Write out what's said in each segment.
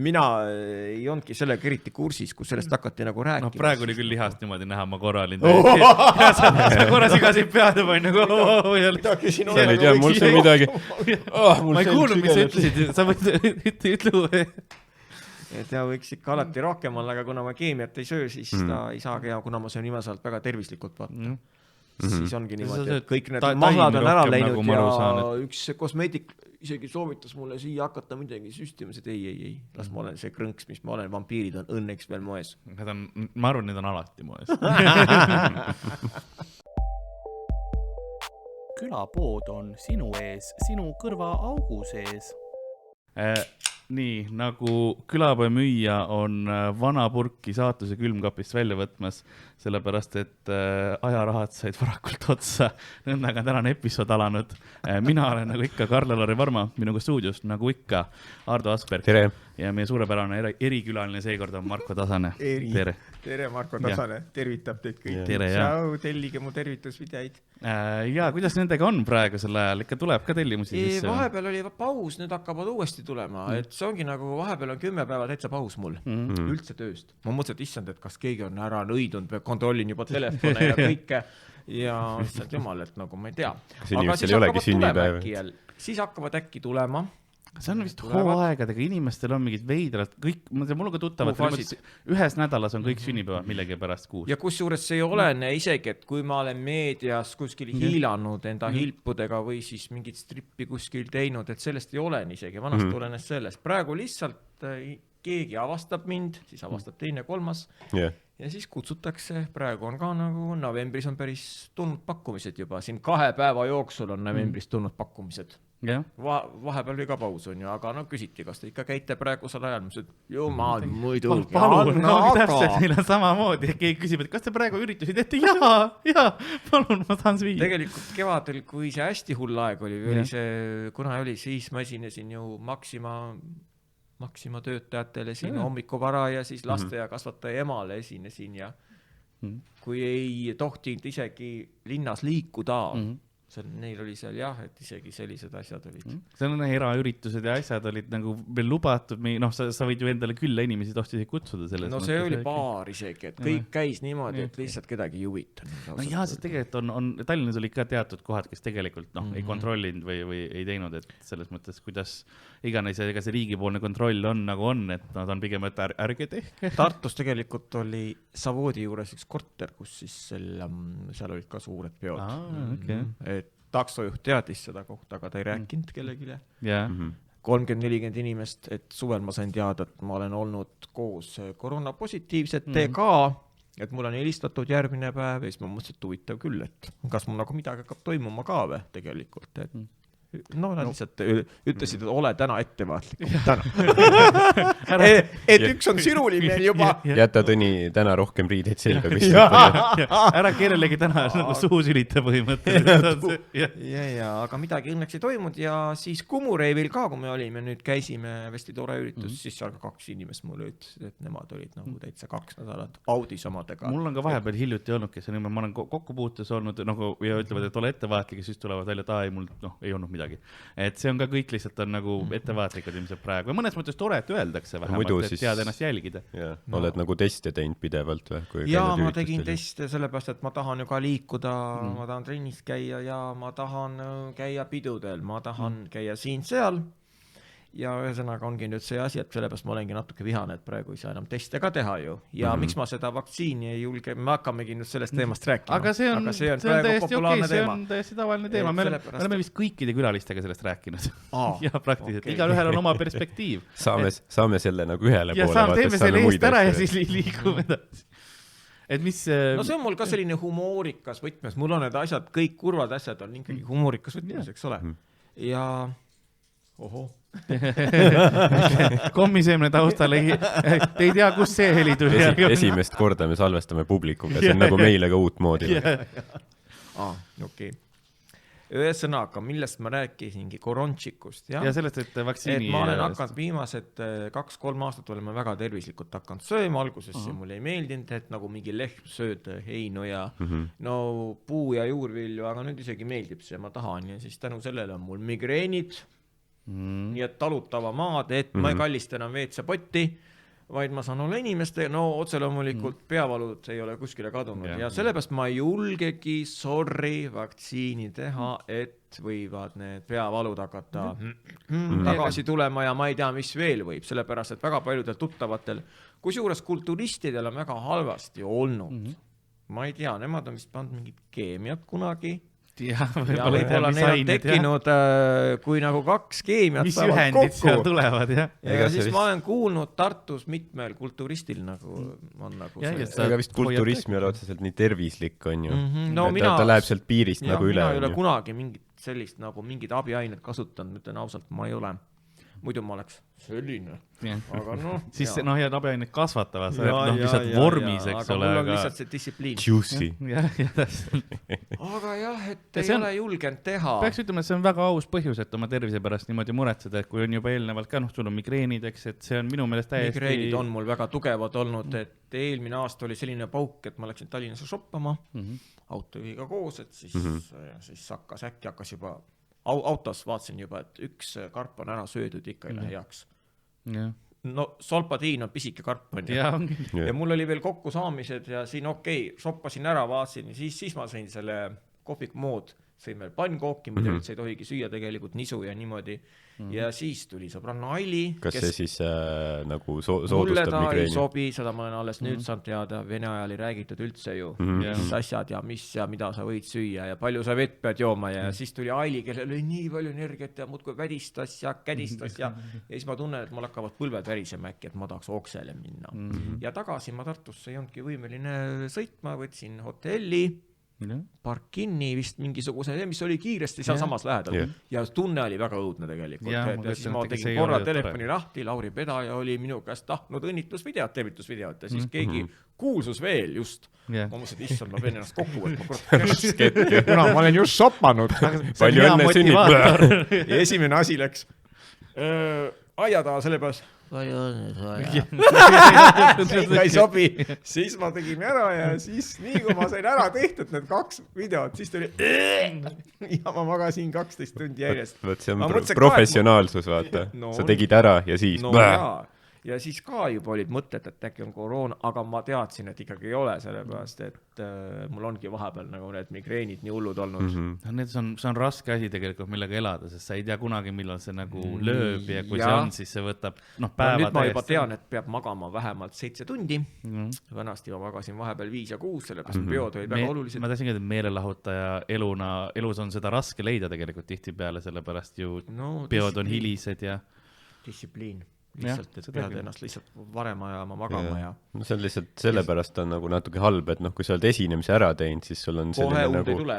mina ei olnudki sellega eriti kursis, kus sellest hakati nagu rääkima. No praegu oli küll lihast niimoodi näha, ma korra olin sa korra sigasid pead ja panin nagu seal ei tea, mul see midagi ma ei kuulnud, mis sa ütlesid, sa võid ütlu et ja võiks ikka alati rohkem olla, aga kuna ma keemiat ei söö, siis ta ei saagi ja kuna ma söön viimasalt väga tervislikult vaata. Siis ongi niimoodi, et kõik need mahlad on ära läinud ja üks kosmeetik isegi soovitas mulle siia hakata midagi süstimas, et ei, las ma olen see krõnks, mis ma olen, vampiirid on õnneks veel moes. Ma arvan, need on alati moes. Külapood on sinu ees, sinu kõrva augu sees. Nii, nagu külapoe müüja on vana purki saatuse külmkapist välja võtmas, sellepärast, et ajarahad said varakult otsa. Nõndaga on tänane episood alanud. Mina olen nagu ikka Karl-Lari Varma, minuga stuudios nagu ikka Ardo Asperg. Tere. Ja meie suurepärane erikülaline seekord on Marko Tasane. Tere Marko Tasane, tervitab teid kõik. Tere, Tšau, tellige mu tervitusvideaid. Ja kuidas nendega on praegu selle ajal? Ikka tuleb ka tellimusi sisse? Vahepeal oli paus, nüüd hakkavad uuesti tulema. Et see ongi nagu vahepeal on 10 päeva täitsa paus mul. Üldse tööst. Ma mõtlesin, et issand, et kas keegi on ära nõidunud või kontrollin juba telefone ja kõike. Ja issand jumal, et nagu ma ei tea. Aga siis hakkavad äkki tulema. See on vist hooaegadega, inimestel on mingid veidrad, kõik, mul on ka tuttavad, ühes nädalas on kõik sünnipäevad millegi pärast kuus. Ja kusjuures see ei olene isegi, et kui ma olen meedias kuskil hiilanud enda hilpudega või siis mingit strippi kuskil teinud, et sellest ei olene isegi, vanast olenes sellest. Praegu lihtsalt keegi avastab mind, siis avastab teine, kolmas ja siis kutsutakse, praegu on ka nagu novembris on päris tulnud pakkumised juba, siin 2 päeva jooksul on novembris tulnud pakkumised. Vahepeal või ka paus on ju, aga no küsiti, kas te ikka käite praegusel ajal, mis jumal muidugi. Palun, täpselt, meil on samamoodi, keegi küsib, et kas te praegu üritusi teete? Jaa, palun, ma tahan sviia. Tegelikult kevadel, kui see hästi hull aeg oli, kuna oli, siis ma esinesin ju Maxima töötajatele siin hommikuvara ja siis laste ja kasvataja emale esinesin ja kui ei tohtinud isegi linnas liikuda, neil oli seal et isegi sellised asjad olid. Seal on eraüritused ja asjad olid nagu veel lubatud, sa võid ju endale külla inimesi tohtisid kutsuda selles. No see oli paar isegi, et kõik käis niimoodi, et lihtsalt kedagi ei huvitanud. No jaa, sest tegelikult on Tallinnas oli ka teatud kohad, kes tegelikult ei kontrollinud või ei teinud, et selles mõttes, kuidas iganes ega see riigipoolne kontroll on nagu on, et nad on pigem, et ärge tehke. Tartus tegelikult oli Savoodi juures üks korter, kus siis seal olid ka suured peod. Taksojuht teadis seda kohta, aga ta ei rääkinud kellegile. 30-40 inimest, et suvel ma sain teada, et ma olen olnud koos koroonapositiivsetega, et mul on helistatud järgmine päev ja siis ma mõtlesin, et huvitav küll, et kas mul nagu midagi hakkab toimuma ka või tegelikult, et nad lihtsalt ütlesid, et ole täna ettevaatlikum. Täna. Et üks on siruli meil juba. Jäta Tõni täna rohkem riideid selga ära kellelegi täna suhu sülita põhimõtteliselt. Aga midagi õnneks ei toimunud ja siis Kumureivil ka, kui me olime, nüüd käisime hästi tore üritus, siis seal ka 2 inimest mulle ütlesid, et nemad olid nagu täitsa 2 nädalat Audis omadega. Mul on ka vahepeal hiljuti olnud, kes on ma olen kokkupuutes olnud ja ütlevad, et ole ettevaatlik ja siis tulevad välja, et ei olnud midagi. Et see on ka kõik lihtsalt on nagu ettevaatlikud ilmselt praegu. Ja mõnes mõttes tore, et öeldakse vähemalt, et tead ennast jälgida. Oled nagu teste teinud pidevalt või? Ma tegin teste sellepärast, et ma tahan ju ka liikuda, ma tahan trennis käia ja ma tahan käia pidudel, ma tahan käia siin-seal. Ja ühesõnaga ongi nüüd see asi, et sellepärast ma olengi natuke vihane, et praegu ei saa enam teste ka teha ju. Ja miks ma seda vaktsiini ei julge, me hakkamegi nüüd sellest teemast rääkima. Aga see on täiesti okei, see on täiesti tavaline teema. Me oleme vist kõikide külalistega sellest rääkinud. Ja praktiliselt. Igal ühel on oma perspektiiv. Saame selle nagu ühele poole. Ja teeme selle eest ära ja siis liigume edasi. No see on mul ka selline humoorikas võtmes. Mul on need asjad, kõik kurvad asjad on ikkagi humoorikas võtmes, eks ole. Ja kommiseemne taustal te ei tea, kus see heli tuli. Esimest korda me salvestame publikuga, see on nagu meile ka uut moodi. Okei. Ühesõnaga, millest ma rääkisingi korontšikust. Ja sellest, et vaktsiini... ma olen hakanud viimased 2-3 aastat olema väga tervislikult hakanud sööma. Alguses see mulle ei meeldinud, et nagu mingi lehm sööd heinu ja puu ja juurvilju, aga nüüd isegi meeldib see, ma tahan. Ja siis tänu sellele on mul migreenid nii et talutava maad, et ma ei kallista enam WC-potti, vaid ma saan olla inimeste, no otse loomulikult peavalud ei ole kuskile kadunud ja sellepärast ma ei julgegi vaktsiini teha, et võivad need peavalud hakata tagasi tulema ja ma ei tea, mis veel võib, sellepärast, et väga paljudel tuttavatel, kusjuures kulturistidel on väga halvasti olnud. Ma ei tea, nemad on vist pannud mingid keemiat kunagi. Ja võib-olla neil on tekkinud, kui nagu 2 keemiat mis saavad ühendid kokku. seal tulevad, jah. Ja siis ma olen kuulnud Tartus mitmel kulturistil nagu on nagu see. Aga vist kulturism ei ole otseselt nii tervislik, on ju. No, ta läheb sealt piirist nagu üle. Mina ei ole kunagi mingit sellist nagu mingid abiainet kasutanud, ütlen ausalt, ma ei ole. Muidu ma oleks selline. Aga noh. Siis ja abiainet kasvatavad, sa oled lihtsalt vormis, eks ole. Aga mul on lihtsalt see distsipliin. Juicy. Aga jah, et ei ole julgenud teha. Peaks ütlema, et see on väga aus põhjus, et oma tervise pärast niimoodi muretseda, et kui on juba eelnevalt ka, sul on migreenid, eks, et see on minu meelest täiesti... Migreenid on mul väga tugevad olnud, et eelmine aasta oli selline pauk, et ma läksin Tallinnasse shoppama autojuhiga koos, et siis hakkas juba autos vaatasin juba, et üks karp on ära söödud, ikka ei lähe heaks. No solpadiin on pisike karp on ja mul oli veel kokku saamised ja siin shoppasin ära, vaatasin ja siis ma sõin selle kohvik mood, sõin veel pannkooki, mida üldse ei tohigi süüa tegelikult nisu ja niimoodi ja siis tuli sõbranna Aili. Kas see siis nagu soodustab migreeni? Mulle ta ei sobi, seda ma olen alles nüüd saanud teada, Vene ajal ei räägitud üldse ju, mis asjad ja mis ja mida sa võid süüa ja palju sa vett pead jooma ja siis tuli Aili, kellel oli nii palju energiat ja muudkui vädistas ja kädistas ja siis ma tunnen, et mul hakkavad põlved värisema äkki, et ma tahaks oksele minna. Ja tagasi ma Tartusse ei olnudki võimeline sõitma, võtsin hotelli, parkinni vist mingisuguse, mis oli kiiresti seal samas lähedal ja tunne oli väga õudne tegelikult ja siis ma tegin korra telefoni lahti, Lauri Pedaja oli minu käest tahtnud õnnitlusvideot, tervitusvideot ja siis keegi kuulsus veel just ma mõtlesin, et issand, ma pean ennast kokku võtma kuna ma olen just shoppanud palju õnne sünnib ja esimene asi läks aia taha selle pärast palju õnne ei sobi, siis ma tegime ära ja siis nii kui ma sain ära tehtud need 2 videot, siis tuli ja ma magasin 12 tundi järjest. See on professionaalsus, vaata. Sa tegid ära ja siis ja siis ka juba olid mõtted, et äkki on koroona, aga ma teadsin, et ikkagi ei ole, sellepärast, et mul ongi vahepeal nagu need migreenid nii hullud olnud. See on raske asi tegelikult, millega elada, sest sa ei tea kunagi, millal see nagu lööb ja kui see on, siis see võtab päeva nüüd ma juba tean, et peab magama vähemalt 7 tundi. Vanasti ma magasin vahepeal 5 ja 6, sellepärast peod olid väga olulised. Ma tahtsin öelda, et meelelahutaja elus on seda raske leida tegelikult tihtipeale, sellepärast ju peod on hilised ja distsipliin. Lihtsalt, et pead ennast lihtsalt varem ajama, magama ja... No see on lihtsalt sellepärast on nagu natuke halb, et kui sa oled esinemise ära teinud, siis sul on kohe selline nagu... tule.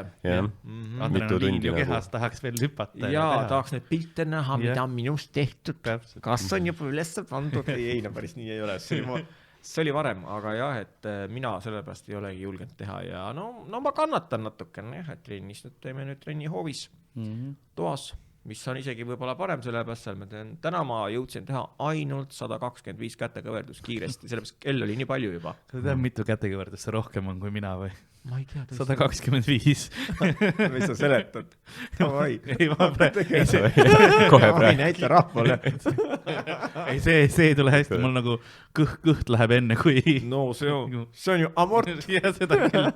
Adrenaliin ju kehas tahaks veel hüpata. Ja tahaks need pilte näha, mida on minust tehtud. Kas on juba ülesse pandud? Ei, päris nii ei ole. See oli varem, aga jah, et mina sellepärast ei olegi julgenud teha ja no ma kannatan natukene, et trennis nüüd teeme nüüd trenni hoovis toas. Mis on isegi võib-olla parem, sellepärast seal ma teen. Täna ma jõudsin teha ainult 125 kätekõverdust kiiresti, sellepärast kell oli nii palju juba. Sa tead, mitu kätekõverdust rohkem on kui mina või? Ma ei tea. 125. Mis sa seletad? Ei, ma kohe praegu. Näita rahvale. Ei, see ei tule hästi, mul nagu kõht läheb enne kui... No see on ju amort. Ja seda küll.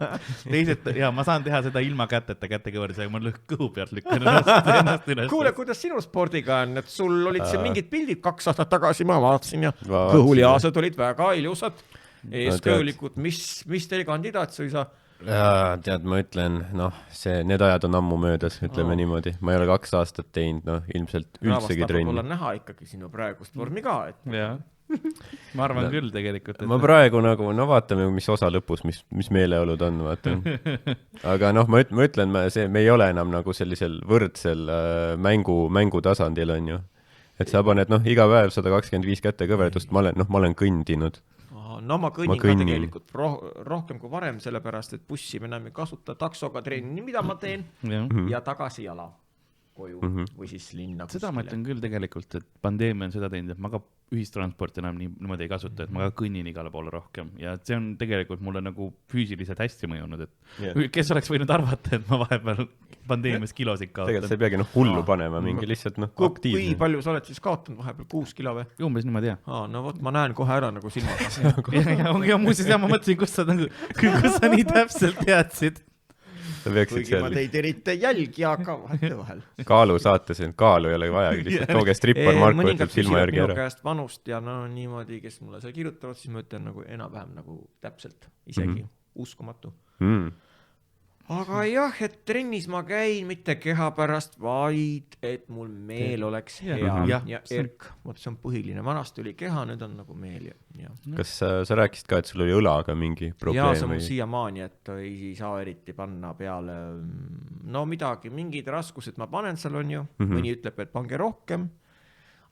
Teised, ma saan teha seda ilma käteta kätekõverdus, aga ma kõhu pealt lükkan ennast üles. Kuule, kuidas sinu spordiga on, et sul olid siin mingid pildid 2 aastat tagasi, ma vaatasin ja kõhuliaased olid väga ilusad, eeskõulikud, mis teil kandidaat suisa? Tead, ma ütlen, need ajad on ammu möödas, ütleme niimoodi. Ma ei ole 2 aastat teinud, ilmselt üldsegi trenni. Võib-olla näha ikkagi sinu praegust vormi ka, et... Jaa. Ma arvan küll tegelikult. Ma praegu nagu, vaatame, mis osa lõpus, mis meeleolud on, vaata. Aga ma ütlen, me ei ole enam nagu sellisel võrdsel mängu tasandil, on ju. Et sa paned, iga päev 125 kätekõverdust, ma olen kõndinud. No ma kõnnin ka tegelikult rohkem kui varem, sellepärast, et bussi me enam ei kasuta taksoga trenni, mida ma teen, ja tagasi jala koju või siis linna. Seda ma ütlen küll tegelikult, et pandeemia on seda teinud, et ma ka ühistransport enam niimoodi ei kasuta, et ma ka kõnnin igale poole rohkem ja see on tegelikult mulle nagu füüsiliselt hästi mõjunud, et kes oleks võinud arvata, et ma vahepeal pandeemias kilosid kaotan. Tegelikult sa ei peagi hullu panema mingi lihtsalt aktiivne. Kui palju sa oled siis kaotanud vahepeal, 6 kilo või? Umbes niimoodi, jah. No vot, ma näen kohe ära nagu silmaga. ja muuseas, ma mõtlesin, kus sa nii täpselt teadsid. Kuigi ma teid eriti jälgi, aga vahel. Kaalu saates, kaalu ei ole vajagi, lihtsalt tooge strippar Marko ütleb silma järgi ära. Minu käest vanust ja niimoodi, kes mulle seal kirjutavad, siis ma ütlen nagu enam-vähem nagu täpselt, isegi uskumatu. Aga jah, et trennis ma käin mitte keha pärast, vaid et mul meel oleks hea ja erk. See on põhiline. Vanasti oli keha, nüüd on nagu meel. Kas sa rääkisid ka, et sul oli õlaga mingi probleem? Jaa, see on mul siiamaani, et ei saa eriti panna peale midagi, mingid raskused ma panen seal on ju. Mõni ütleb, et pange rohkem,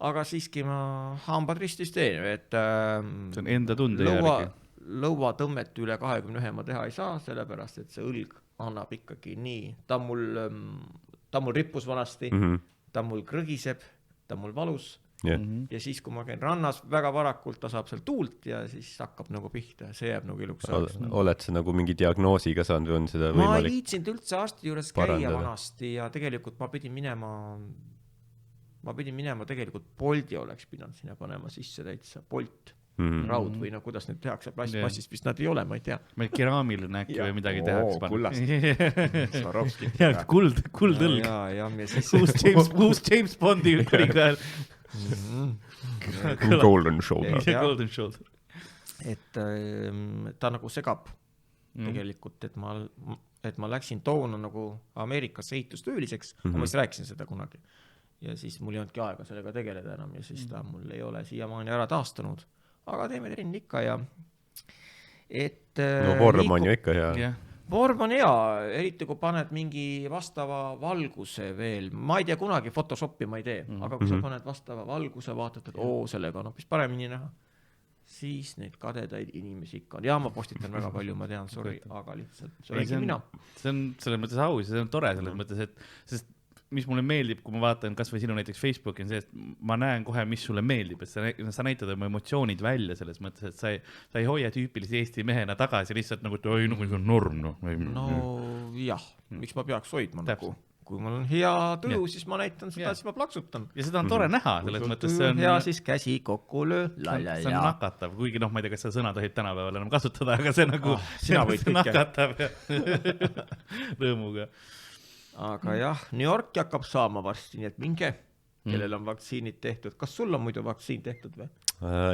aga siiski ma hambad ristis teen. See on enda tunde järgi. Lõuatõmmet üle 21 ma teha ei saa, sellepärast, et see õlg annab ikkagi nii. Ta mul rippus vanasti, ta mul krõgiseb, ta mul valus. Ja siis, kui ma käin rannas väga varakult, ta saab seal tuult ja siis hakkab nagu pihta. See jääb nagu iluks ajaks. Oled sa nagu mingi diagnoosiga saanud või on seda võimalik? Ma ei viitsinud üldse arsti juures käia vanasti ja tegelikult ma pidin minema tegelikult Bolti oleks pidanud sinna panema sisse täitsa Bolt. Raud või kuidas nüüd tehakse plastmassist, vist nad ei ole, ma ei tea. Meil keraamiline äkki või midagi tehakse panna. Kullast. Kuldõlg. Uus James Bondi kuningael. Golden Shoulder. Golden Shoulder. Et ta nagu segab tegelikult, et ma läksin toona nagu Ameerikasse ehitustööliseks, ma vist rääkisin seda kunagi. Ja siis mul ei olnudki aega sellega tegeleda enam ja siis ta mul ei ole siiamaani ära taastunud. Aga teeme trenni ikka ja vorm on ju ikka hea. Vorm on hea, eriti kui paned mingi vastava valguse veel. Ma ei tea kunagi Photoshopi ma ei tee, aga kui sa paned vastava valguse, vaatad, et sellega on hoopis paremini näha, siis neid kadedaid inimesi ikka on. Ja ma postitan väga palju, ma tean, sorry, aga lihtsalt see olegi mina. See on selles mõttes aus ja see on tore selles mõttes, et mis mulle meeldib, kui ma vaatan kas või sinu näiteks Facebooki on see, et ma näen kohe, mis sulle meeldib, et sa näitad oma emotsioonid välja selles mõttes, et sa ei hoia tüüpilise Eesti mehena tagasi lihtsalt nagu, et oi, nagu see on norm. Jah, miks ma peaks hoidma nagu? Kui mul on hea tuju, siis ma näitan seda, siis ma plaksutan. Ja seda on tore näha, selles mõttes see on... Hea siis käsi kokku löö, see on nakatav, kuigi ma ei tea, kas see sõna tohib tänapäeval enam kasutada, aga see nagu sina võid nakatav rõõmuga. Aga jah, New Yorki hakkab saama varsti, nii et minge, kellel on vaktsiinid tehtud. Kas sul on muidu vaktsiin tehtud või?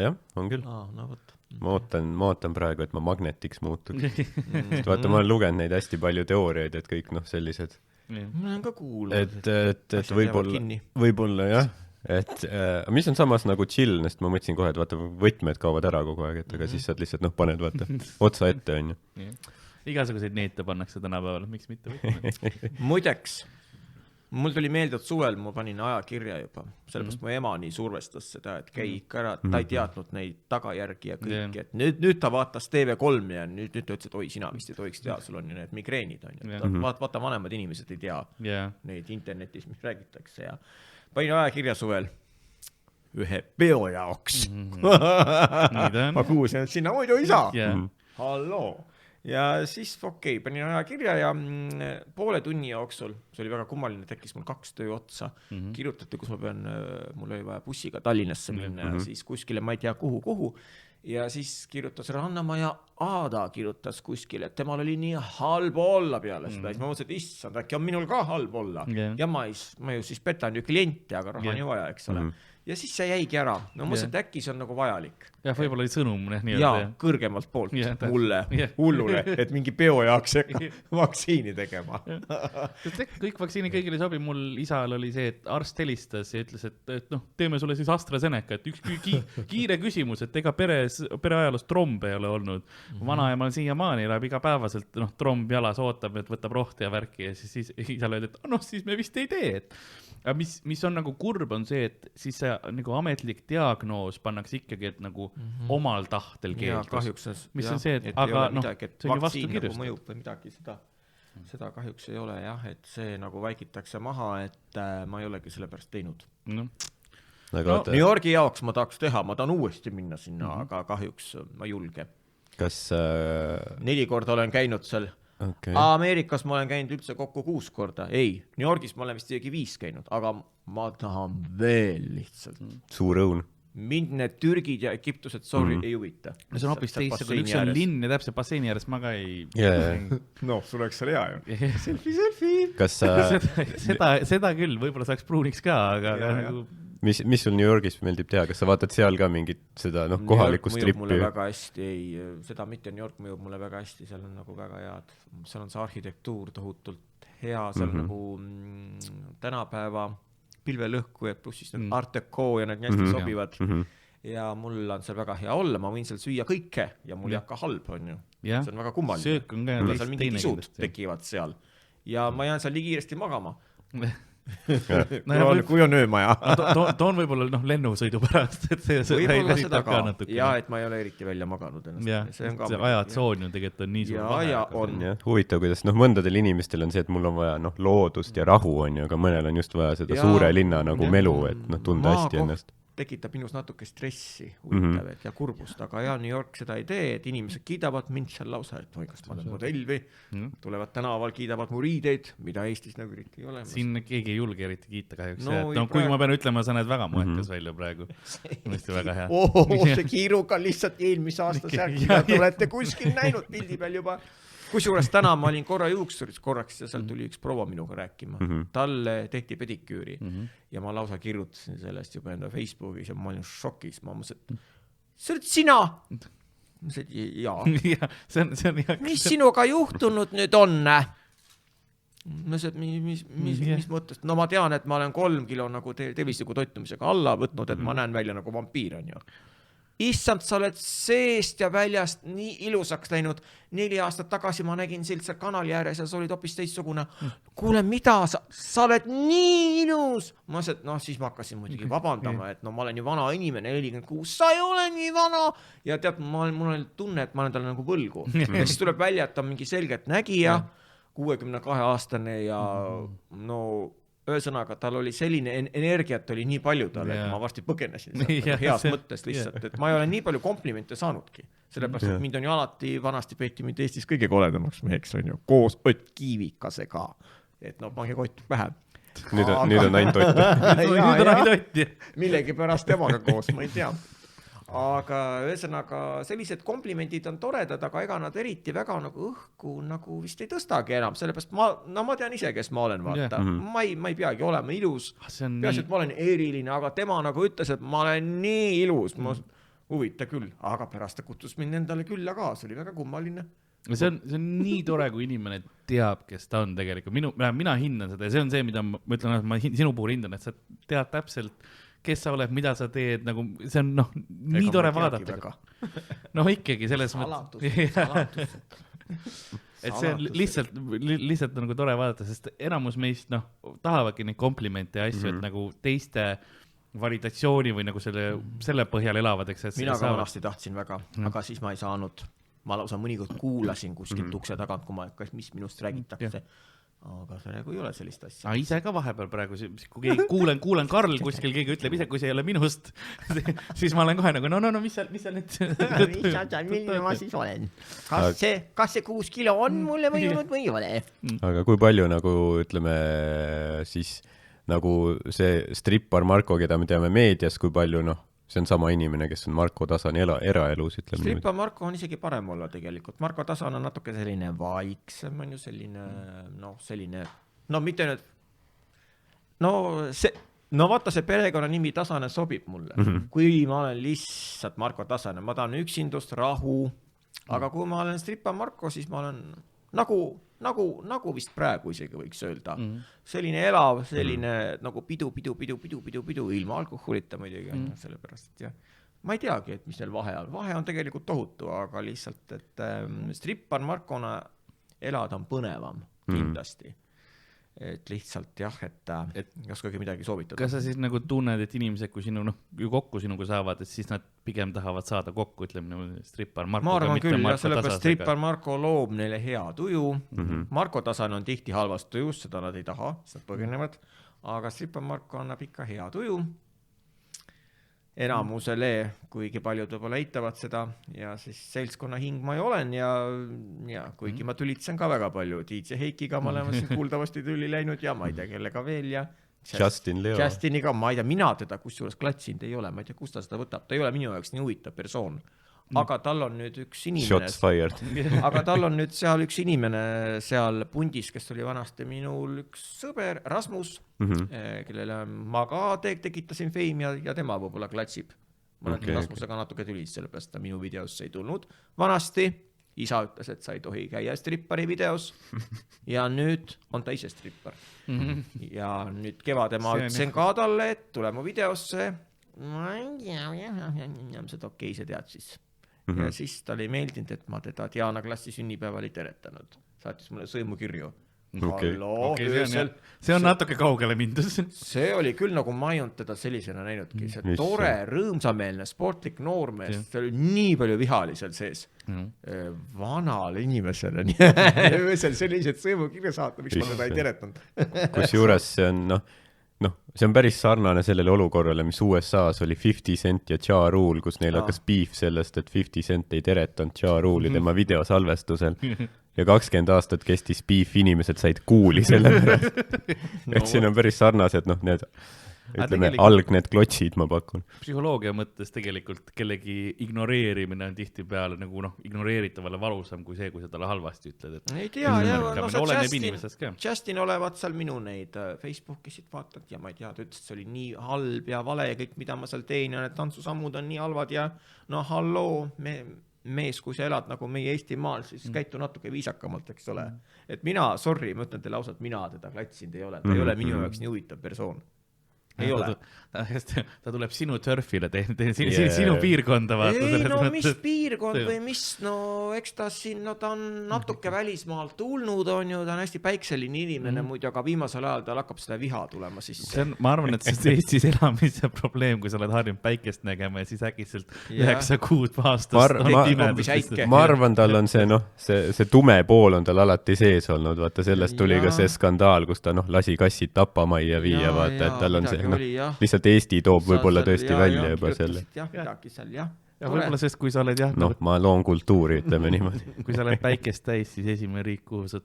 Jah, on küll. Ma ootan praegu, et ma magnetiks muutuks. Vaata, ma olen lugenud neid hästi palju teooriaid, et kõik sellised. Ma olen ka kuulnud. Et võib-olla jah. Mis on samas nagu chill, sest ma mõtlesin kohe, et vaata, võtmed kaovad ära kogu aeg, et aga siis saad lihtsalt paned vaata otsa ette, on ju. Igasuguseid neete pannakse tänapäeval, miks mitte võtma. Muideks, mul tuli meelde, et suvel ma panin ajakirja juba, sellepärast mu ema nii survestas seda, et käi ikka ära, ta ei teadnud neid tagajärgi ja kõiki, et nüüd ta vaatas TV3 ja nüüd ta ütles, et oi, sina vist ei tohiks teha, sul on ju need migreenid, on ju. Vaata, vanemad inimesed ei tea neid internetis, mis räägitakse ja panin ajakirja suvel ühe peo jaoks. Ma kuulsin, et sinna muidu ei saa. Halloo. Ja siis panin ajakirja ja poole tunni jooksul, see oli väga kummaline, tekkis mul 2 töö otsa, kirjutati, kus mul oli vaja bussiga Tallinnasse minna ja siis kuskile, ma ei tea kuhu ja siis kirjutas Rannamaa ja Aada kirjutas kuskile, et temal oli nii halb olla peale seda, siis ma mõtlesin, et issand, äkki on minul ka halb olla ja ma ju siis petan ju kliente, aga raha on ju vaja, eks ole. Ja siis see jäigi ära. No mõtlesin, et äkki see on nagu vajalik. Ja võib-olla oli sõnum. Ja kõrgemalt poolt mulle, hullule, et mingi peo jaoks vaktsiini tegema. Kõik vaktsiini kõigile sobi. Mul isal oli see, et arst helistas ja ütles, et teeme sulle siis AstraZeneca. Et üks kiire küsimus, et ega pereajaloos trombe ei ole olnud. Vanaemal siiamaani elab igapäevaselt tromb jalas ootab, et võtab rohti ja värki ja siis isal öeldi, et siis me vist ei tee. Aga mis on nagu kurb on see, et siis see nagu ametlik diagnoos pannakse ikkagi, et nagu omal tahtel keeldus. Mis on see, et aga see on ju vastu kirjust. Mõjub või midagi, seda kahjuks ei ole jah, et see nagu vaikitakse maha, et ma ei olegi selle pärast teinud. New Yorgi jaoks ma tahaks teha, ma tahan uuesti minna sinna, aga kahjuks ma julge. Kas 4 korda olen käinud seal. Okay. Ameerikas ma olen käinud üldse kokku 6 korda. Ei, New Yorgis ma olen vist 5 käinud, aga ma tahan veel lihtsalt. Suur õun. Mind need Türgid ja Egiptused ei huvita. See on hoopis teisse, kui üks on linn ja täpselt basseini ääres ma ka ei... No, sul oleks seal hea ju. Selfie. Kas seda küll, võib-olla saaks pruuniks ka, aga nagu... Mis sul New Yorgis meeldib teha? Kas sa vaatad seal ka mingit seda kohalikku strippi? Mulle väga hästi, ei, seda mitte New York mõjub mulle väga hästi, seal on nagu väga head. Seal on see arhitektuur tohutult hea, seal nagu tänapäeva pilvelõhkujad, pluss siis Art Deco ja need hästi sobivad. Ja mul on seal väga hea olla, ma võin seal süüa kõike ja mul ei hakka halb, on ju. See on väga kummaline. Söök on ka seal mingid isud tekivad seal. Ja ma jään seal nii kiiresti magama. Kui on öömaja. Toon võib-olla lennusõidu pärast, et see võib-olla seda ka. Ja, et ma ei ole eriti välja maganud ennast. See ajatsoon ju tegelikult on nii suur vahe. Huvitav, kuidas mõndadel inimestel on see, et mul on vaja loodust ja rahu on ju, aga mõnel on just vaja seda suure linna nagu melu, et tunda hästi ennast. Tekitab minus natuke stressi, huvitav, ja kurbust, aga New York seda ei tee, et inimesed kiidavad mind seal lausa, et kas ma olen modell või tulevad tänaval, kiidavad mu riideid, mida Eestis nagu eriti ei ole. Siin keegi ei julge eriti kiita kahjuks. Kui ma pean ütlema, sa näed väga moekas välja praegu. Mõisti väga hea. See kiiruga lihtsalt eelmise aasta särkida, te olete kuskil näinud pildi peal juba. Kusjuures täna ma olin korra juuksuris korraks ja seal tuli üks proua minuga rääkima. Talle tehti pediküüri ja ma lausa kirjutasin sellest juba enda Facebookis ja ma olin šokis. Ma mõtlesin, see oled sina? Ma mõtlesin, jaa. Mis sinuga juhtunud nüüd on? Ma mõtlesin, mis mõttest? No ma tean, et ma olen 3 kilo nagu tervisliku toitumisega alla võtnud, et ma näen välja nagu vampiir on ju. Issand, sa oled seest ja väljast nii ilusaks läinud. 4 aastat tagasi ma nägin silt seal kanali ääres ja sa olid hoopis teistsugune. Kuule, mida? Sa oled nii ilus! Ma mõtlesin, siis ma hakkasin muidugi vabandama, et ma olen ju vana inimene, 46, sa ei ole nii vana! Ja tead, mul on tunne, et ma olen talle nagu võlgu. Ja siis tuleb välja, et ta on mingi selgelt nägija, 62-aastane ja ühesõnaga, tal oli selline energiat oli nii palju tal, et ma varsti põgenesin heas mõttes lihtsalt, et ma ei ole nii palju komplimente saanudki. Sellepärast, et mind on ju alati vanasti peeti mind Eestis kõige koledamaks meheks, on ju, koos Ott Kiivikasega. Et pange Kott pähe. Nüüd on ainult Ott. Millegi pärast temaga koos, ma ei tea. Aga ühesõnaga sellised komplimendid on toredad, aga ega nad eriti väga nagu õhku nagu vist ei tõstagi enam, sellepärast ma tean ise, kes ma olen, vaata. Ma ei peagi olema ilus, peaasi, et ma olen eriline, aga tema nagu ütles, et ma olen nii ilus, ma huvita küll, aga pärast ta kutsus mind endale külla ka, see oli väga kummaline. See on nii tore, kui inimene teab, kes ta on tegelikult. Mina hindan seda ja see on see, mida ma ütlen, et ma sinu puhul hindan, et sa tead täpselt kes sa oled, mida sa teed, nagu see on nii tore vaadata. Ikkagi selles mõttes. Et see on lihtsalt nagu tore vaadata, sest enamus meist tahavadki neid komplimente ja asju, et nagu teiste varidatsiooni või nagu selle põhjal elavad. Mina ka vanasti tahtsin väga, aga siis ma ei saanud. Ma lausa mõnikord kuulasin kuskilt ukse tagant, kui mis minust räägitakse. Aga praegu ei ole sellist asja. Ise ka vahepeal praegu, kui kuulen Karl kuskil, keegi ütleb ise, kui see ei ole minust, siis ma olen kohe nagu, mis seal nüüd? Milline ma siis olen? Kas see 6 kilo on mulle mõjunud või ei ole? Aga kui palju nagu, ütleme, siis nagu see strippar Marko, keda me teame meedias, kui palju, see on sama inimene, kes on Marko Tasan eraelus, ütleme. Strippa Marko on isegi parem olla tegelikult. Marko Tasan on natuke selline vaiksem, on ju selline, mitte nüüd, vaata see perekonna nimi Tasane sobib mulle. Kui ma olen lihtsalt Marko Tasane, ma tahan üksindust, rahu, aga kui ma olen Strippa Marko, siis ma olen nagu vist praegu isegi võiks öelda. Selline elav, selline nagu pidu, ilma alkoholita muidugi, sellepärast, et ma ei teagi, et mis neil vahe on. Vahe on tegelikult tohutu, aga lihtsalt, et strippar Markona elada on põnevam kindlasti. Et lihtsalt et ei oskagi midagi soovitada. Kas sa siis nagu tunned, et inimesed, kui sinu ju kokku sinuga saavad, et siis nad pigem tahavad saada kokku, ütleme, strippar Marko? Ma arvan küll, ja sellepärast strippar Marko loob neile hea tuju. Marko Tasan on tihti halvast tujus, seda nad ei taha, seda põgenevad, aga strippar Marko annab ikka hea tuju. enamusele, kuigi paljud võib-olla eitavad seda ja siis seltskonna hing ma ju olen ja kuigi ma tülitsen ka väga palju DJ Heikiga, ma olen siin kuuldavasti tüli läinud ja ma ei tea kellega veel ja Justiniga, ma ei tea, mina teda kusjuures klatsinud ei ole, ma ei tea, kust ta seda võtab, ta ei ole minu jaoks nii huvitav persoon, aga tal on nüüd üks inimene, aga tal on nüüd seal üks inimene seal pundis, kes oli vanasti minul üks sõber, Rasmus, kellele ma ka tekitasin feimi ja tema võib-olla klatsib. Ma olen Rasmusega natuke tülis, sellepärast ta minu videosse ei tulnud. Vanasti isa ütles, et sa ei tohi käia strippari videos ja nüüd on ta ise strippar. Ja nüüd kevade ma ütlesin ka talle, et tule mu videosse. Ma ei tea, seda okei, see tead siis. Ja siis ta oli meeldinud, et ma teda Diana klassi sünnipäeval ei teretanud. Saatis mulle sõimukirju. See on natuke kaugele mindus. See oli küll nagu ma ei olnud teda sellisena näinudki. See tore, rõõmsameelne, sportlik noormees. See oli nii palju vihali seal sees. Vanale inimesele sellised sõimukirja saata, miks ma teda ei teretanud. Kusjuures see on, see on päris sarnane sellele olukorrale, mis USA-s oli 50 Cent ja Ja Rule, kus neil hakkas beef sellest, et 50 Cent ei teretanud Ja Rule'i tema videosalvestusel. Ja 20 aastat kestis beef, inimesed said kuuli selle pärast. Et siin on päris sarnased, need, ütleme, algned klotsid, ma pakun. Psühholoogia mõttes tegelikult kellegi ignoreerimine on tihti peale nagu ignoreeritavale valusam kui see, kui sa talle halvasti ütled. Ei tea, Justin olevat seal minu neid Facebookisid vaatad ja ma ei tea, ta ütles, et see oli nii halb ja vale ja kõik, mida ma seal teen ja need tantsusammud on nii halvad ja halloo, mees, kui sa elad nagu meie Eesti maal, siis käitu natuke viisakamalt, eks ole. Et mina, sorry, ma ütlen teile ausalt, mina teda klatsinud ei ole. Ta ei ole minu jaoks nii huvitav persoon. Ei ole. Ta tuleb sinu turfile, sinu piirkonda vaata. Ei, mis piirkond või mis, eks ta siin, ta on natuke välismaalt tulnud, on ju, ta on hästi päikseline inimene muidu, aga viimasel ajal tal hakkab seda viha tulema sisse. Ma arvan, et see Eestis elamise probleem, kui sa oled harjunud päikest nägema ja siis äkitselt 9 kuud aastast. Ma arvan, tal on see tume pool on tal alati sees olnud, vaata, sellest tuli ka see skandaal, kus ta lasi kassid tapamajja viia, vaata, et tal on see lihtsalt Eesti toob võib-olla tõesti välja juba selle. Jah, midagi seal, jah. Ja võib-olla sest, kui sa oled ma loon kultuuri, ütleme niimoodi. Kui sa oled päikest täis, siis esimene riik, kuhu sa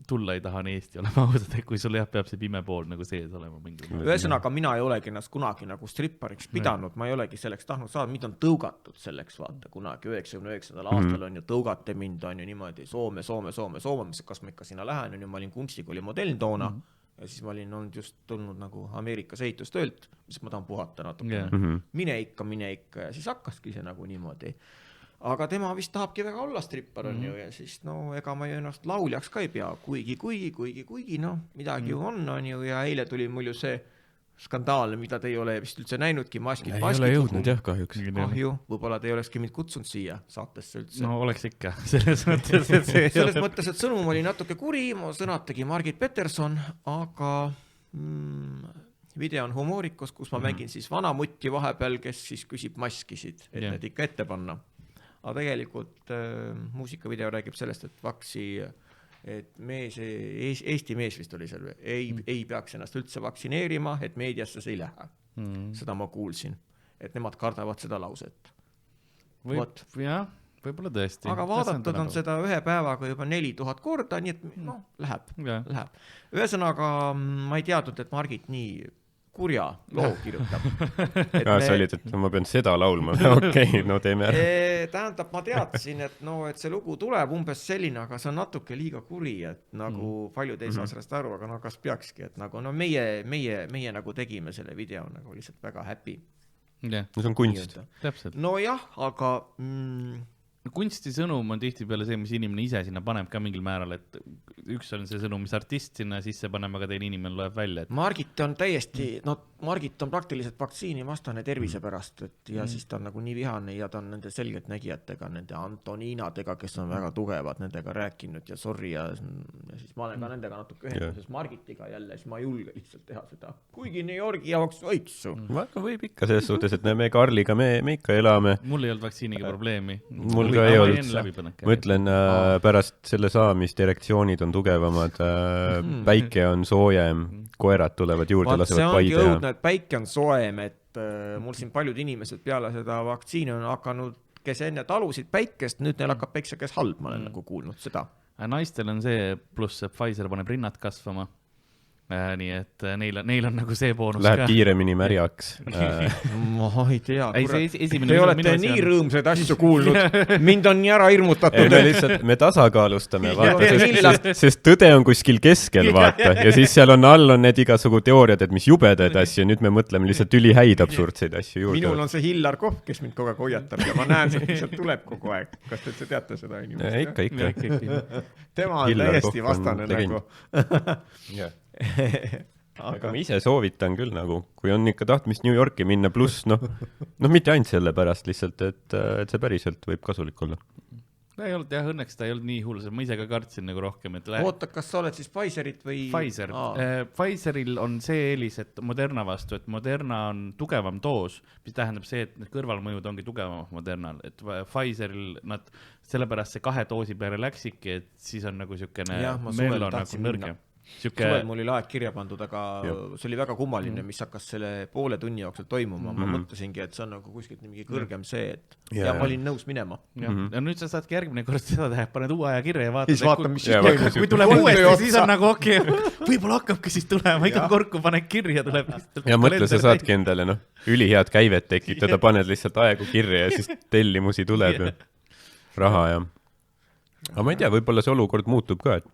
tulla ei taha nii Eesti olema ausad, kui sul peab see pime pool nagu sees olema. Ühesõnaga, mina ei olegi ennast kunagi nagu strippariks pidanud, ma ei olegi selleks tahtnud saada, mida on tõugatud selleks, vaata, kunagi 99. aastal on ju tõugate mind, on ju niimoodi Soome, kas ma ikka sinna lähen, on ju, ma olin Kumsikooli modell toona, ja siis ma olin olnud just tulnud nagu Ameerikas ehitustöölt, mis ma tahan puhata natuke. Mine ikka ja siis hakkaski see nagu niimoodi. Aga tema vist tahabki väga olla strippar on ju ja siis ega ma ju ennast lauljaks ka ei pea, kuigi midagi ju on ju ja eile tuli mul ju see skandaal, mida te ei ole vist üldse näinudki, maskid. Ei ole jõudnud jah kahjuks. Kahju, võib-olla te ei olekski mind kutsunud siia saatesse üldse. No oleks ikka, selles mõttes, et sõnum oli natuke kuri, ma sõnategi Margit Peterson, aga video on humoorikus, kus ma mängin siis vanamutti vahepeal, kes siis küsib maskisid, et need ikka ette panna. Aga tegelikult muusikavideo räägib sellest, et Eesti mees vist oli seal, ei peaks ennast üldse vaktsineerima, et meediasse see ei lähe. Seda ma kuulsin, et nemad kardavad seda lauset. Jah, võib-olla tõesti. Aga vaadatud on seda ühe päevaga juba 4000 korda, nii et läheb. Ühesõnaga, ma ei teadnud, et Margit nii kurja loo kirjutab. Sa olid, et ma pean seda laulma. Okei, teeme ära. Tähendab, ma teadsin, et see lugu tuleb umbes selline, aga see on natuke liiga kuri, et nagu paljud ei saa sellest aru, aga kas peakski, et nagu meie nagu tegime selle video nagu lihtsalt väga happy. See on kunst. No jah, aga kunsti sõnum on tihtipeale see, mis inimene ise sinna paneb ka mingil määral, et üks on see sõnum, mis artist sinna sisse paneb, aga teine inimene loeb välja. Margit on täiesti, Margit on praktiliselt vaktsiini vastane tervise pärast, ja siis ta on nagu nii vihane ja ta on nende selgelt nägijatega, nende Antoniinadega, kes on väga tugevad, nendega rääkinud ja sorry ja siis ma olen ka nendega natuke ühenduses Margitiga jälle, siis ma ei julge lihtsalt teha seda. Kuigi New Yorgi jaoks võitsu. Võib ikka selles suhtes, et me Karliga, me ikka elame. Mul ei olnud vaktsiiniga probleemi. Mul ka ei olnud. Ma ütlen, pärast selle saamist erektsioonid on tugevamad, päike on soojem, koerad tulevad juurde, lasevad pai teha. Päike on soojem, et et mul siin paljud inimesed peale seda vaktsiini on hakanud, kes enne talusid päikest, nüüd neil hakkab päikse käes halb, ma olen nagu kuulnud seda. Naistel on see, pluss Pfizer paneb rinnad kasvama. Nii et neil on nagu see boonus Läheb ka. kiiremini märjaks. Ma ei tea. Te olete nii rõõmsaid asju kuulnud. Mind on nii ära hirmutatud. Me tasakaalustame, vaata, sest tõde on kuskil keskel, vaata. Ja siis seal all on need igasugu teooriad, et mis jubedaid asju. Nüüd me mõtleme lihtsalt ülihäid absurdseid asju juurde. Minul on see Hillar Kopp, kes mind kogu aeg hoiatab ja ma näen, et sealt tuleb kogu aeg. Kas te üldse teate seda inimest? Ikka. Tema on täiesti vastane nagu. Aga ma ise soovitan küll nagu, kui on ikka tahtmist New Yorki minna, pluss mitte ainult selle pärast lihtsalt, et see päriselt võib kasulik olla. Ei olnud jah, õnneks ta ei olnud nii hull, ma ise ka kartsin nagu rohkem. Oota, kas sa oled siis Pfizerit või? Pfizer. Pfizeril on see eelis, et Moderna vastu, et Moderna on tugevam doos, mis tähendab see, et need kõrvalmõjud ongi tugevam Modernal, et Pfizeril nad sellepärast see 2 doosi peale läksidki, et siis on nagu siukene meil on nagu nõrge. Suvel mul oli aeg kirja pandud, aga see oli väga kummaline, mis hakkas selle poole tunni jooksul toimuma. Ma mõtlesingi, et see on nagu kuskilt mingi kõrgem see, et ja ma olin nõus minema. Ja nüüd sa saadki järgmine kord seda teha, paned uue aja kirja ja vaatad, mis siis toimub. Kui tuleb uuesti, siis on nagu okei, võib-olla hakkabki siis tulema, iga korku paned kirja, tuleb. Ja mõtle, sa saadki endale, ülihead käivet tekitada, paned lihtsalt aegu kirja ja siis tellimusi tuleb ja raha ja. Aga ma ei tea, võib-olla see olukord muutub ka, et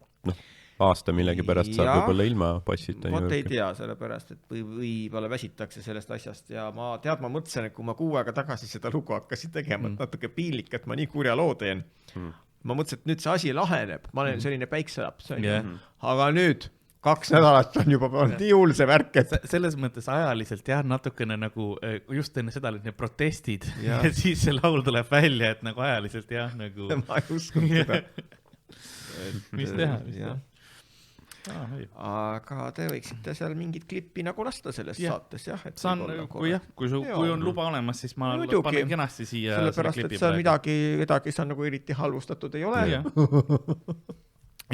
aasta millegi pärast saab võib-olla ilma passita. Vot ei tea, sellepärast, et võib-olla väsitakse sellest asjast ja ma mõtlesin, et kui ma 6 aega tagasi seda lugu hakkasin tegema, et natuke piinlik, et ma nii kurja loo teen. Ma mõtlesin, et nüüd see asi laheneb, ma olen selline päikselaps, aga nüüd 2 nädalat on juba nii hull see värk, et selles mõttes ajaliselt natukene nagu just enne seda olid need protestid ja siis see laul tuleb välja, et nagu ajaliselt nagu ma ei uskunud seda. Mis teha? Aga te võiksite seal mingit klippi nagu lasta selles saates, jah? Kui on luba olemas, siis ma panen kenasti siia sellepärast, et seal midagi seal nagu eriti halvustatud ei ole.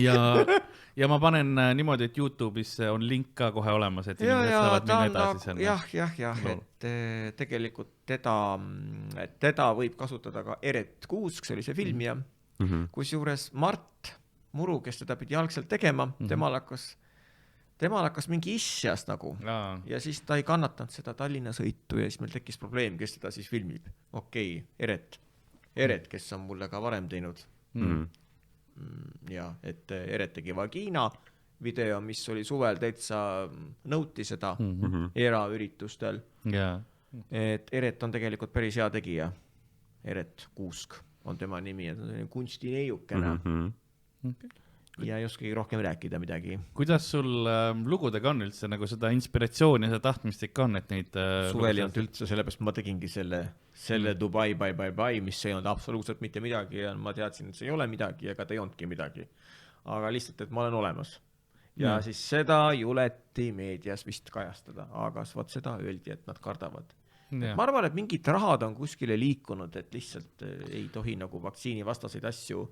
Ja ma panen niimoodi, et YouTube'is on link ka kohe olemas, et inimesed saavad minna edasi. Jah, et tegelikult teda võib kasutada ka Eret Kuusk, see oli see film ja kus juures Mart Muru, kes teda pidi algselt tegema, temal hakkas mingi isjas nagu ja siis ta ei kannatanud seda Tallinna sõitu ja siis meil tekkis probleem, kes teda siis filmib. Okei, Eret, kes on mulle ka varem teinud. Ja, et Eret tegi Vagina video, mis oli suvel täitsa nõuti seda eraüritustel. Et Eret on tegelikult päris hea tegija. Eret Kuusk on tema nimi ja ta on kunstineiukene. Ja ei oskagi rohkem rääkida midagi. Kuidas sul lugudega on üldse nagu seda inspiratsiooni ja seda tahtmist ikka on, et neid suvel ei olnud üldse, sellepärast ma tegingi selle Dubai bye, mis ei olnud absoluutselt mitte midagi ja ma teadsin, et see ei ole midagi, aga ta ei olnudki midagi. Aga lihtsalt, et ma olen olemas. Ja siis seda juleti meedias vist kajastada, aga võt seda öeldi, et nad kardavad. Ma arvan, et mingid rahad on kuskile liikunud, et lihtsalt ei tohi nagu vaktsiini vastaseid asju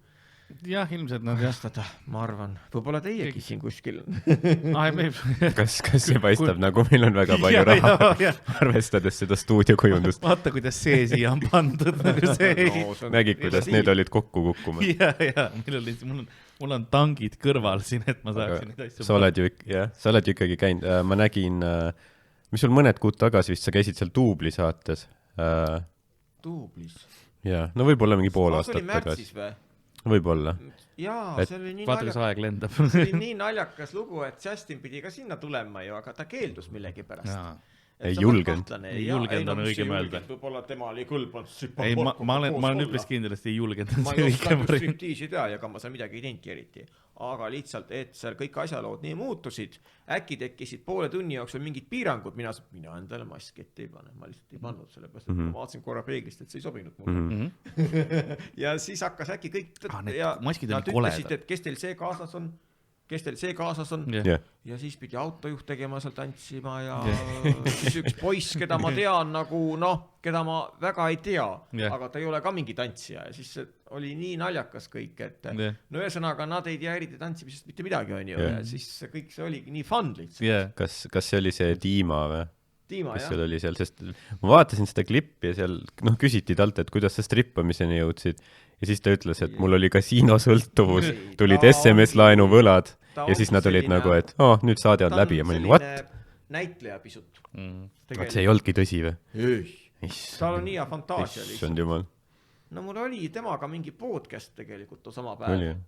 jah, ilmselt nad jastada, ma arvan. Võib-olla teiegi siin kuskil. Kas see paistab nagu meil on väga palju raha, arvestades seda stuudiokujundust? Vaata, kuidas see siia on pandud. Nägid, kuidas need olid kokku kukkumas. Ja, mul on tangid kõrval siin, et ma saaksin neid asju. Sa oled ju ikkagi käinud. Ma nägin, mis sul mõned kuud tagasi vist sa käisid seal Tuubli saates. Tuublis? Jaa, no võib-olla mingi pool aastat tagasi. See oli märtsis või? Võib-olla. Jaa, see oli nii vaata, kus aeg lendab. See oli nii naljakas lugu, et Justin pidi ka sinna tulema ju, aga ta keeldus millegi pärast. Ei julgenud. Ei julgenud on õige mõelda. Võib-olla tema oli kõlbanud. Ei, ma olen üpris kindlasti ei julgenud. Ma ei oskanud striptiisi teha ja ka ma seal midagi ei teinudki eriti. Aga lihtsalt, et seal kõik asjalood nii muutusid, äkki tekkisid poole tunni jooksul mingid piirangud, mina endale maskit ei pane, ma lihtsalt ei pannud sellepärast, et ma vaatasin korra peeglist, et see ei sobinud mulle. Ja siis hakkas äkki kõik nad ütlesid, et kes teil see kaasas on ja siis pidi autojuht tegema seal tantsima ja siis üks poiss, keda ma tean nagu keda ma väga ei tea, aga ta ei ole ka mingi tantsija ja siis oli nii naljakas kõik, et no ühesõnaga nad ei tea eriti tantsimisest mitte midagi on ju ja siis kõik see oligi nii fun lihtsalt. Kas see oli see Diima või? Dima, kes seal oli seal, sest ma vaatasin seda klippi ja seal küsiti talt, et kuidas sa strippamiseni jõudsid ja siis ta ütles, et mul oli kasiinosõltuvus, tulid SMS-laenu võlad ja siis nad olid nagu, et nüüd saade on läbi ja ma olin, what? Näitleja pisut. See ei olnudki tõsi või? Ei. Tal on nii ja fantaasia lihtsalt. Jumal. No mul oli temaga mingi podcast tegelikult sama päev.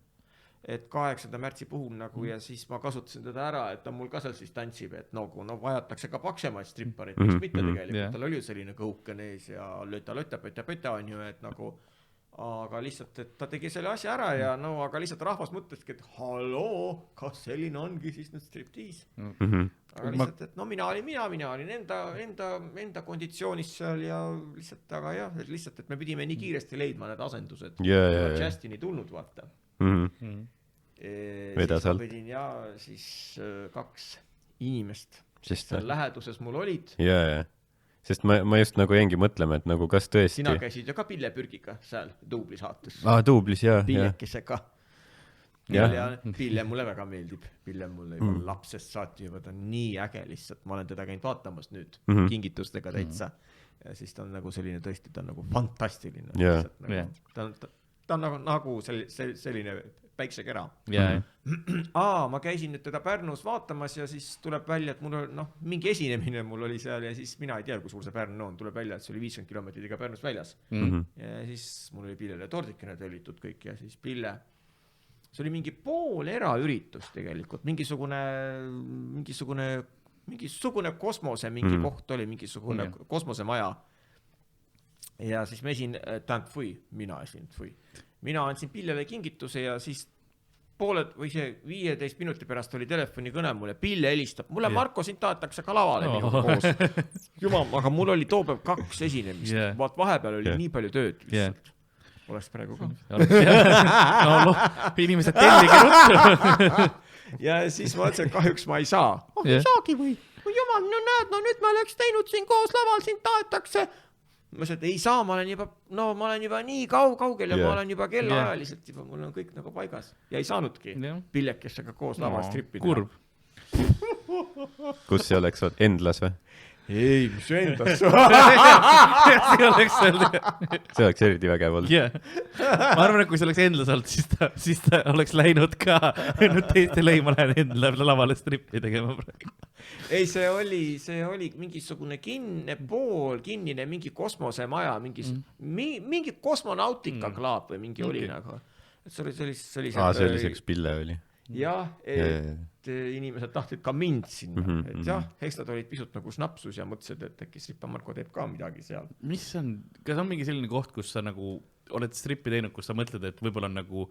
Et 8. märtsi puhul nagu ja siis ma kasutasin teda ära, et ta mul ka seal siis tantsib, et vajatakse ka paksemaid stripparit, miks mitte tegelikult, tal oli ju selline kõhukene ees ja löta on ju, et nagu, aga lihtsalt, et ta tegi selle asja ära ja aga lihtsalt rahvas mõtleski, et halloo, kas selline ongi siis nüüd striptiis? Aga lihtsalt, et mina olin enda konditsioonis seal ja lihtsalt, aga jah, lihtsalt, et me pidime nii kiiresti leidma need asendused. Justini tulnud, vaata. Veda siis ma pidin siis 2 inimest seal läheduses mul olid sest ma just nagu jäingi mõtlema, et nagu kas tõesti sina käisid ju ka Pille Pürgiga seal Duubli saates Duublis, Pillekesega Pille mulle väga meeldib Pille mulle juba lapsest saati juba ta on nii äge lihtsalt ma olen teda käinud vaatamas nüüd kingitustega täitsa ja siis ta on nagu selline tõesti ta on nagu fantastiline ta on nagu selline päiksekera. Ma käisin nüüd teda Pärnus vaatamas ja siis tuleb välja, et mul oli mingi esinemine mul oli seal ja siis mina ei tea, kui suur see Pärnu on, tuleb välja, et see oli 50 kilomeetrit iga Pärnus väljas. Ja siis mul oli Pillele tordikene tellitud kõik ja siis Pille, see oli mingi pool eraüritus tegelikult, mingisugune kosmose mingi koht oli, mingisugune kosmosemaja. Ja siis me mina andsin Pillele kingituse ja siis pooled või see 15 minuti pärast oli telefonikõne mulle, Pille helistab, mulle Marko sind tahetakse ka lavale minuga koos. Jumal, aga mul oli toopäev 2 esinemist, vahepeal oli nii palju tööd lihtsalt. Oleks praegu ka. Inimesed tellige ruttu. Ja siis ma ütlesin, et kahjuks ma ei saa. Ei saagi või? Jumal, näed, nüüd ma oleks teinud siin koos laval, sind tahetakse. Ma ütlesin, et ei saa, ma olen juba nii kaugel ja ma olen juba kellaajaliselt, mul on kõik nagu paigas. Ja ei saanudki Pillekesega koos lavas trippida. Kurb. Kus see oleks Endlas või? Ei, mis Endlas? See oleks eriti vägev olnud. Ma arvan, et kui see oleks Endlas olnud, siis ta oleks läinud ka. Nüüd teiste lõi, ma lähen Endla lavale strippi tegema praegu. Ei, see oli mingisugune kinnine mingi kosmosemaja, mingi kosmonautika klaab või mingi oli nagu. See oli selliseks Pille oli. Jah, et inimesed tahtsid ka mind sinna. Et jah, eks nad olid pisut nagu snapsus ja mõtlesid, et äkki Strippa Marko teeb ka midagi seal. Kas on mingi selline koht, kus sa nagu oled strippi teinud, kus sa mõtled, et võib-olla on nagu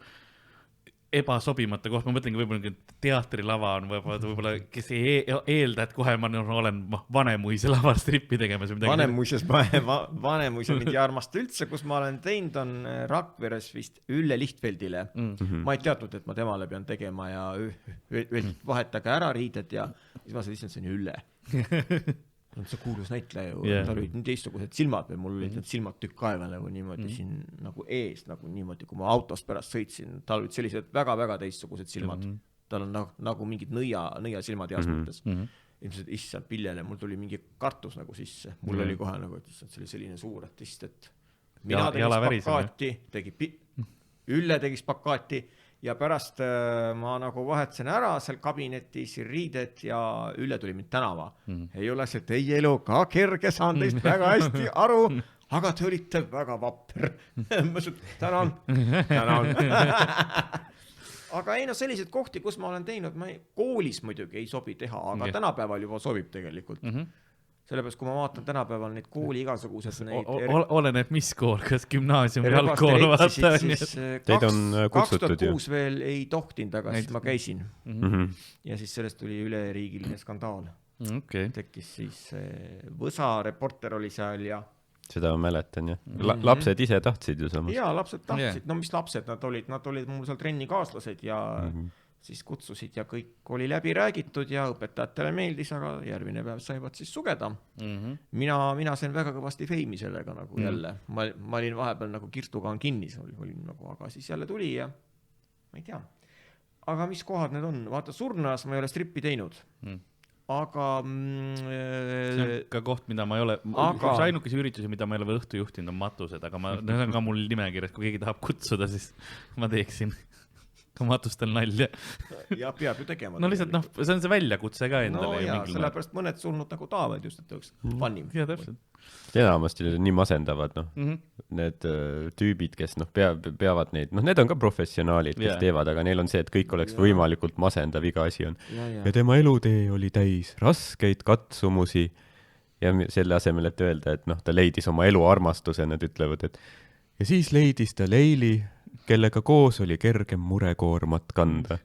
ebasobimata koht, ma mõtlengi võib-olla teatrilava on võib-olla, kes ei eelda, et kohe ma olen Vanemuise laval strippi tegemas. Vanemuises mind ei armasta üldse, kus ma olen teinud on Rakveres vist Ülle Lihtfeldile. Ma ei teadnud, et ma temale pean tegema ja vahetage ära riided ja siis ma lihtsalt see on Ülle. See kuulus näitleja ju, tal olid nii teistsugused silmad või mul olid need silmad tükk aega nagu niimoodi siin nagu ees, nagu niimoodi, kui ma autost pärast sõitsin, tal olid sellised väga-väga teistsugused silmad. Tal on nagu mingid nõia silmad heas mõttes. Ilmselt issand Pillele, mul tuli mingi kartus nagu sisse. Mul oli kohe nagu, et issand, see oli selline suur artist, et mina tegis spakaati, Ülle tegis spakaati ja pärast ma nagu vahetasin ära seal kabinetis riided ja Ülle tuli mind tänava. Ei ole see teie elu ka kerge, saan teist väga hästi aru, aga te olite väga vapper. Tänan. Aga ei sellised kohti, kus ma olen teinud, koolis muidugi ei sobi teha, aga tänapäeval juba sobib tegelikult. Sellepärast, kui ma vaatan tänapäeval neid kooli igasugused oleneb mis kool, kas gümnaasium või algkool vaata. Teid on kutsutud ju. 2006 veel ei tohtinud, aga siis ma käisin. Ja siis sellest tuli üleriigiline skandaal. Tekkis siis Võsa reporter oli seal ja seda ma mäletan, jah. Lapsed ise tahtsid ju samas. Jaa, lapsed tahtsid. No mis lapsed, nad olid mul seal trennikaaslased ja siis kutsusid ja kõik oli läbi räägitud ja õpetajatele meeldis, aga järgmine päev saivad siis sugeda. Mina sain väga kõvasti feimi sellega nagu jälle. Ma olin vahepeal nagu kirstugaan kinnis, aga siis jälle tuli ja ma ei tea. Aga mis kohad need on? Vaata, Surnas ma ei ole strippi teinud. aga see on ka koht, mida ma ei ole, see ainukese ürituse, mida ma ei ole veel õhtu juhtinud, on matused, aga see on ka mul nimekirjas, kui keegi tahab kutsuda, siis ma teeksin ka matustel nalja. Ja peab ju tegema. No lihtsalt, see on see väljakutse ka endale. No ja, sellepärast mõned sulnud nagu taavad just, et oleks funnim. Ja, täpselt. Enamasti need on nii masendavad, need tüübid, kes peavad neid, need on ka professionaalid, kes teevad, aga neil on see, et kõik oleks võimalikult masendav, iga asi on. Ja tema elutee oli täis raskeid katsumusi ja selle asemel, et öelda, et ta leidis oma elu armastuse, nad ütlevad, et ja siis leidis ta Leili, kellega koos oli kergem murekoormat kanda.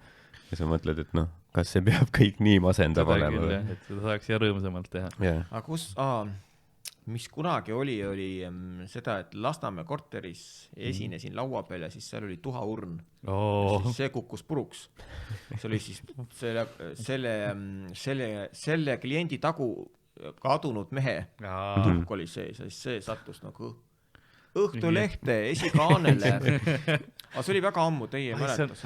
Ja sa mõtled, et kas see peab kõik nii masendav olema? Et seda saaks ja rõõmsamalt teha. Yeah. Aga mis kunagi oli seda, et Lasnamäe korteris esinesin laua peal ja siis seal oli tuhaurn. See kukkus puruks. See oli siis selle kliendi tagu kadunud mehe oli see sattus nagu Õhtulehte, esikaanele. Aga see oli väga ammu, teie mäletas.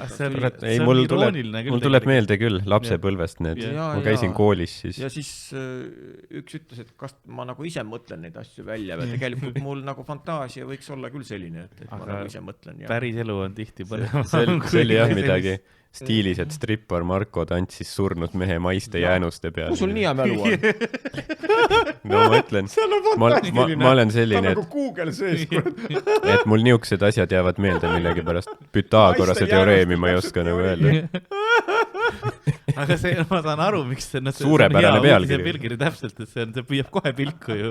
Ei, mul tuleb meelde küll lapsepõlvest need. Ma käisin koolis siis. Ja siis üks ütles, et kas ma nagu ise mõtlen neid asju välja. Tegelikult mul nagu fantaasia võiks olla küll selline, et ma nagu ise mõtlen. Päris elu on tihti põnev. See oli jah midagi stiilis, et strippar Marko tantsis surnud mehe maiste jäänuste peal. Kus sul nii hea mälu on? No ma ütlen, ma olen selline, ta nagu Google sees. Et mul niuksed asjad jäävad meelde millegi pärast. Pythagorase teoreemi ma ei oska nagu öelda. Aga see, ma saan aru, miks see suurepärane pealkiri. Täpselt, et see püüab kohe pilku ju.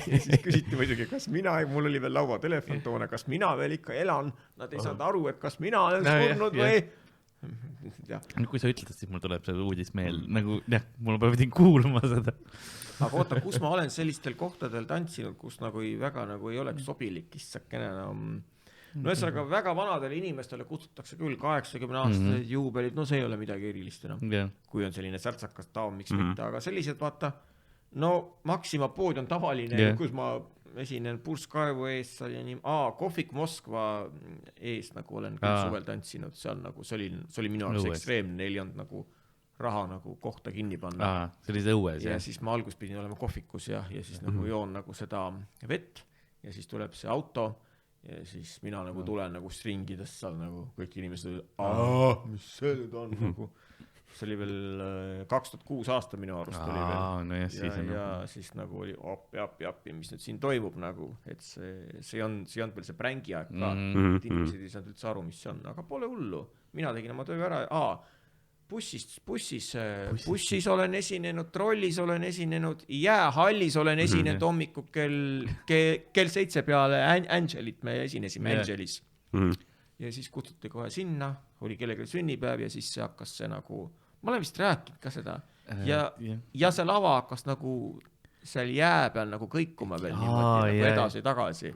Ja siis küsiti muidugi, kas mul oli veel laua telefon toona, kas mina veel ikka elan. Nad ei saanud aru, et kas mina olen surnud või... Kui sa ütled, siis mul tuleb see uudis meel, nagu, mul pidin kuulma seda. Aga oota, kus ma olen sellistel kohtadel tantsinud, kus nagu väga nagu ei oleks sobilik issakene enam. No ühesõnaga väga vanadele inimestele kutsutakse küll 80-aastased juubelid, no see ei ole midagi erilist enam. Kui on selline särtsakas taam, miks mitte, aga sellised vaata, no Maxima pood on tavaline, kus ma esinen Purskaevu ees, Kohvik Moskva ees nagu olen küll suvel tantsinud, seal nagu see oli minu arvates ekstreemne, neil ei olnud nagu raha nagu kohta kinni panna. See oli see õues, ja siis ma alguses pidin olema kohvikus ja siis nagu joon nagu seda vett ja siis tuleb see auto ja siis mina nagu tulen nagu stringides seal nagu kõik inimesed mis see nüüd on nagu see oli veel 2006 aasta minu arust oli veel ja siis nagu oli appi, mis nüüd siin toimub nagu, et see on veel see prängi aeg ka, et inimesed ei saanud üldse aru, mis see on, aga pole hullu, mina tegin oma töö ära, bussis olen esinenud, trollis olen esinenud, jäähallis olen esinenud hommiku kell 7 peale Angelit, me esinesime Angelis ja siis kutsuti kohe sinna, oli kellelgi sünnipäev ja siis see hakkas see nagu ma olen vist rääkinud ka seda ja see lava hakkas nagu seal jää peal nagu kõikuma veel niimoodi nagu edasi-tagasi.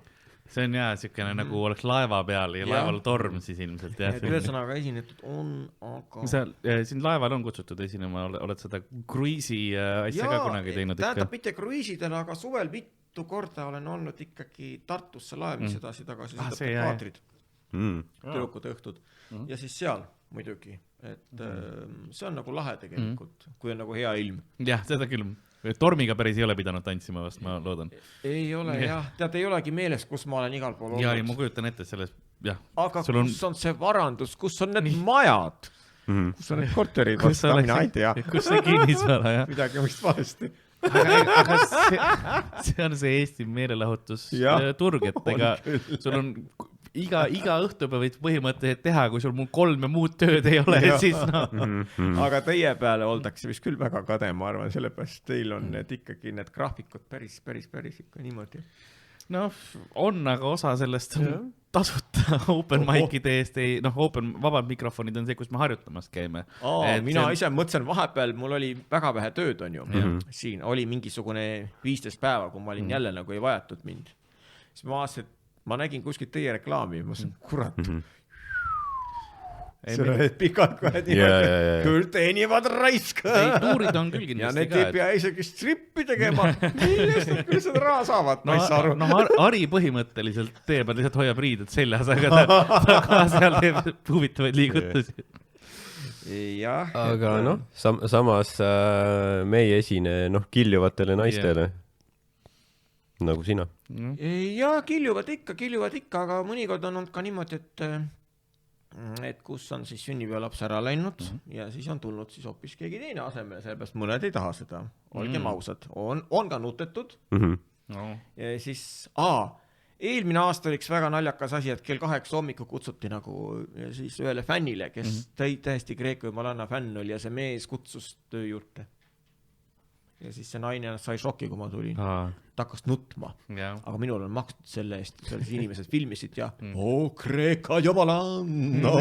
See on siukene nagu oleks laeva peal ja laeval torm siis ilmselt. Ühesõnaga esinetud on, aga... Siin laeval on kutsutud esinema, oled seda kruiisi asja ka kunagi teinud ikka? Tähendab mitte kruiisidele, aga suvel mitu korda olen olnud ikkagi Tartusse laevis edasi-tagasi seda kaatrid, tüdrukud õhtud ja siis seal muidugi, et see on nagu lahe tegelikult, kui on nagu hea ilm. Jah, seda küll. Tormiga päris ei ole pidanud tantsima vast, ma loodan. Ei ole, tead, ei olegi meeles, kus ma olen igal pool olnud. Ja ma kujutan ette selles, Aga kus on see varandus, kus on need majad, kus on need korterid, kus see kinnisvara, jah. Midagi vist valesti. Aga see on see Eesti meelelahutusturg, et ega sul on iga õhtupäev võid põhimõtteliselt teha, kui sul mul 3 muud tööd ei ole, siis Aga teie peale oldakse vist küll väga kade, ma arvan, sellepärast teil on need ikkagi need graafikud päris ikka niimoodi. No, on, aga osa sellest tasuta open mic'ide eest vabad mikrofonid on see, kus me harjutamas käime. Mina ise mõtlesin vahepeal, mul oli väga vähe tööd, on ju. Siin oli mingisugune 15 päeva, kui ma olin jälle nagu ei vajatud mind. Siis ma vaatasin, ma nägin kuskilt teie reklaami, ma mõtlesin, kurat. See on pikalt kohe küll teenivad raiska. Tuurid on küll kindlasti ka. Ja need ei pea isegi strippi tegema. Millest nad küll seda raha saavad, ma ei saa aru. Ari põhimõtteliselt teeb, lihtsalt hoiab riided seljas, aga ta seal teeb huvitavaid liigutusi. jah. Aga noh, samas me ei esine kiljuvatele naistele. Nagu sina. Ja kiljuvad ikka, aga mõnikord on olnud ka niimoodi, et kus on siis sünnipäevalaps ära läinud ja siis on tulnud siis hoopis keegi teine asemele, sellepärast mõned ei taha seda. Olgem ausad. On ka nutetud. Ja siis, eelmine aasta oli üks väga naljakas asi, et kell 8 hommiku kutsuti nagu ja siis ühele fännile, kes täiesti Kreeka Jumalanna fänn oli ja see mees kutsus töö juurde. Ja siis see naine sai šoki, kui ma tulin. Ta hakkas nutma. Aga minul on makstud selle eest, selles inimesed filmisid ja Kreeka Jumalanna,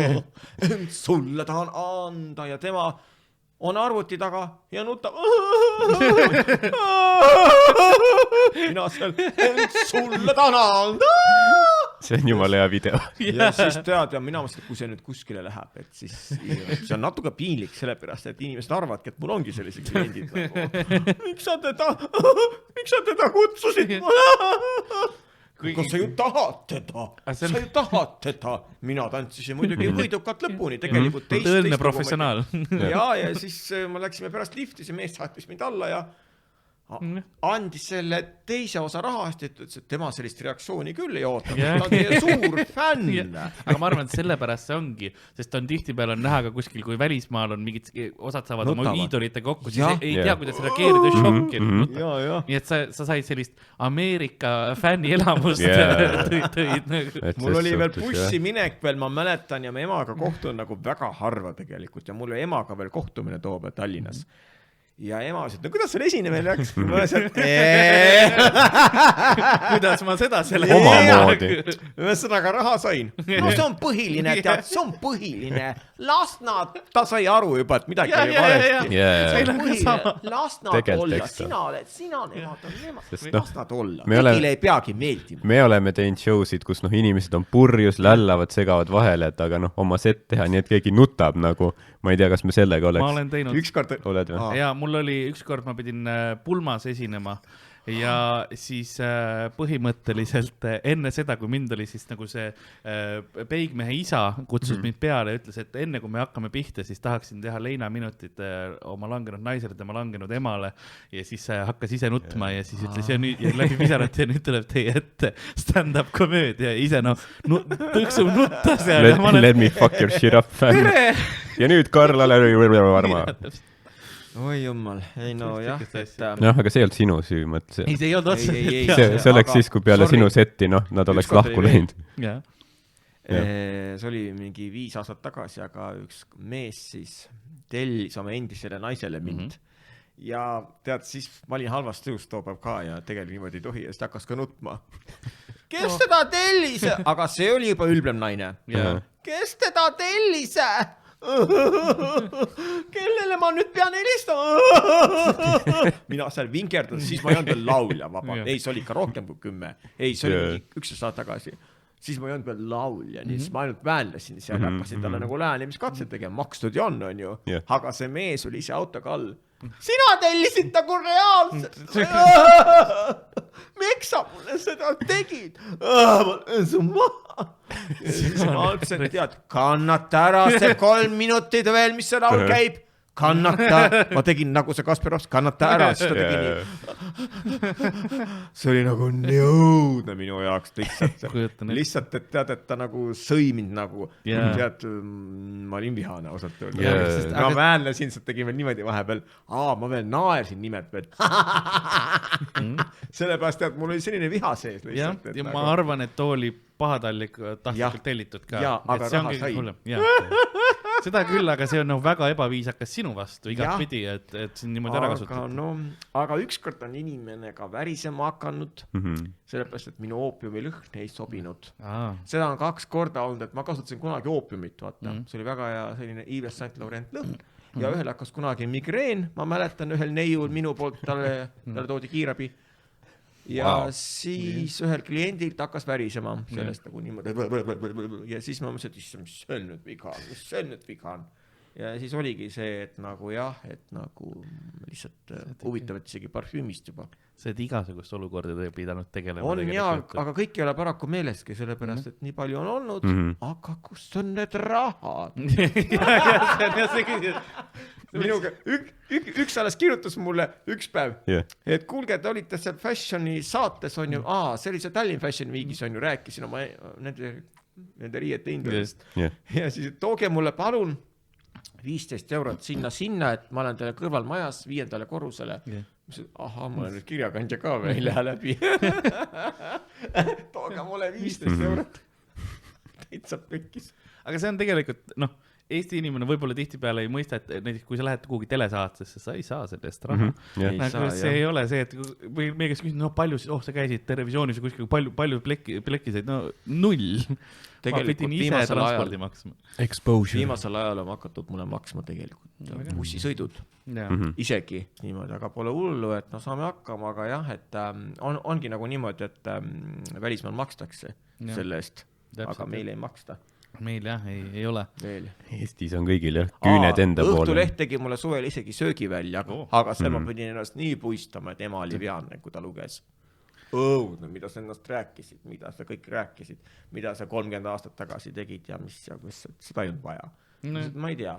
sulle tahan anda ja tema on arvuti taga ja nutab. Mina seal, sulle tahan anda. See on jumala hea video. Ja siis tead, ja mina mõtlen, et kui see nüüd kuskile läheb, et siis see on natuke piinlik sellepärast, et inimesed arvavadki, et mul ongi sellised kliendid. Miks sa teda kutsusid? Kas sa ju tahad teda? Sa ju tahad teda? Mina tantsisin muidugi võidukat lõpuni. Tegelikult tõeline professionaal. Ja siis ma läksime pärast lifti, see mees saatis mind alla ja andis selle teise osa rahast, et tema sellist reaktsiooni küll ei oota. Ta on teie suur fänn. Aga ma arvan, et sellepärast see ongi, sest on tihtipeal on näha ka kuskil, kui välismaal on mingid osad saavad oma iidolite kokku, siis ei tea, kuidas reageerida šokki. Nii et sa said sellist Ameerika fänni elamust tõid. Mul oli veel bussi minek veel, ma mäletan ja me emaga kohtun nagu väga harva tegelikult ja mul emaga veel kohtumine toob Tallinnas. Ja ema ütles, et no kuidas sul esinemine läks? Ma ütlesin, kuidas ma seda selle omamoodi. Ühesõnaga raha sain. No see on põhiline, tead, see on põhiline. Las nad, ta sai aru juba, et midagi oli valesti. Las nad olla, sina oled, nemad on nemad. Las nad olla. Kõigile ei peagi meeldima. Me oleme teinud showsid, kus inimesed on purjus, lällavad, segavad vahele, et aga oma set teha, nii et keegi nutab nagu, ma ei tea, kas me sellega oleks. Ma olen teinud. Ükskord oled või? Ja mul oli ükskord, ma pidin Pulmas esinema ja siis põhimõtteliselt enne seda, kui mind oli siis nagu see peigmehe isa kutsus mind peale ja ütles, et enne kui me hakkame pihta, siis tahaksin teha leinaminutit oma langenud naisele, tema langenud emale ja siis hakkas ise nutma ja siis ütles ja nüüd ja läbi pisarad ja nüüd tuleb teie ette stand-up komöödia ja ise tõksub nuttas ja let me fuck your shit up fan. Ja nüüd Karl Varma. Oi jummal, ei no jah. Aga see ei olnud sinu süü, mõtle. Ei, see ei olnud otsa. See oleks siis, kui peale sinu setti, nad oleks lahku läinud. See oli mingi 5 aastat tagasi, aga üks mees siis tellis oma endisele naisele mind. Ja tead, siis ma olin halvast tõust toopäev ka ja tegelikult niimoodi ei tohi ja siis hakkas ka nutma. Kes teda tellis? Aga see oli juba ülblem naine. Kes teda tellis? Kellele ma nüüd pean helistama? Mina seal vinkerdan, siis ma ei olnud veel laulja, ei, see oli ikka rohkem kui 10. Ei, see oli 11 aastat tagasi. Siis ma ei olnud veel laulja, nii siis ma ainult väänlesin seal, hakkasin talle nagu läänemiskatse tegema, makstud ja on ju. Aga see mees oli ise autoga all. Sina tellisid ta kui reaalselt. Miks sa mulle seda tegid? Ma olen su maha. Siis ma ütlesin, tead, kannata ära see 3 minutit veel, mis see laul käib. Kannata. Ma tegin nagu see Kasperovs, kannata ära. Siis ta tegi nii. See oli nagu nõudne minu jaoks lihtsalt, et tead, et ta nagu sõi mind nagu. Tead, ma olin vihane osalt öelda. Ma väänlesin, see tegi veel niimoodi vahepeal. Ma veel naersin nimed veel. Sellepärast, et mul oli selline viha sees. Ja ma arvan, et too oli pahatallik tahtlikult tellitud ka. Aga raha sai. Seda küll, aga see on väga ebaviisakas sinu vastu igat pidi, et siin niimoodi ära kasutab. Aga ükskord on inimene ka värisema hakanud, sellepärast, et minu oopiumilõhn ei sobinud. Seda on 2 korda olnud, et ma kasutasin kunagi oopiumit, vaata. See oli väga hea selline Yves Saint Laurent lõhn. Ja ühel hakkas kunagi migreen, ma mäletan ühel neiul minu poolt, talle toodi kiirabi. Ja siis ühel kliendilt hakkas värisema sellest nagu niimoodi ja siis ma mõtlesin, et mis see nüüd viga on. ja siis oligi see, et nagu jah, et nagu lihtsalt huvitav, et isegi parfüümist juba. See, et igasugust olukorda te pidanud tegelema. On jaa, aga kõik ei ole paraku meeleski, sellepärast, et nii palju on olnud, aga kus on need rahad? Minuga, üks alles kirjutas mulle üks päev, et kuulge, te olite seal Fashioni saates, on ju, see oli see Tallinn Fashion Weekis, on ju, rääkisin oma nende riiete hindadest. Ja siis tooge mulle palun 15 eurot sinna, et ma olen teile kõrval majas 5. korrusele. Aha, ma olen nüüd kirjakandja ka või ei lähe läbi. Tooge mulle 15 eurot. Täitsa pekkis. Aga see on tegelikult, Eesti inimene võib-olla tihtipeale ei mõista, et näiteks kui sa lähed kuhugi telesaatesse, sa ei saa selle eest raha. See ei ole see, et või meie kes küsin, palju, sa käisid televisioonis või kuskil, palju plekkiseid, null. Ma pidin ise transpordi maksma. Exposure. Viimasel ajal on hakatud mulle maksma tegelikult bussisõidud. Isegi niimoodi, aga pole hullu, et saame hakkama, aga jah, et ongi nagu niimoodi, et välismaal makstakse selle eest, aga meil ei maksta. Meil jah, ei ole. Veel. Eestis on kõigil jah, küüned enda poole. Õhtuleht tegi mulle suvel isegi söögi välja, aga seal ma pidin ennast nii puistama, et ema oli veane, kui ta luges. Mida sa ennast rääkisid, mida sa kõik rääkisid, mida sa 30 aastat tagasi tegid ja mis seda ei olnud vaja. Ma ei tea.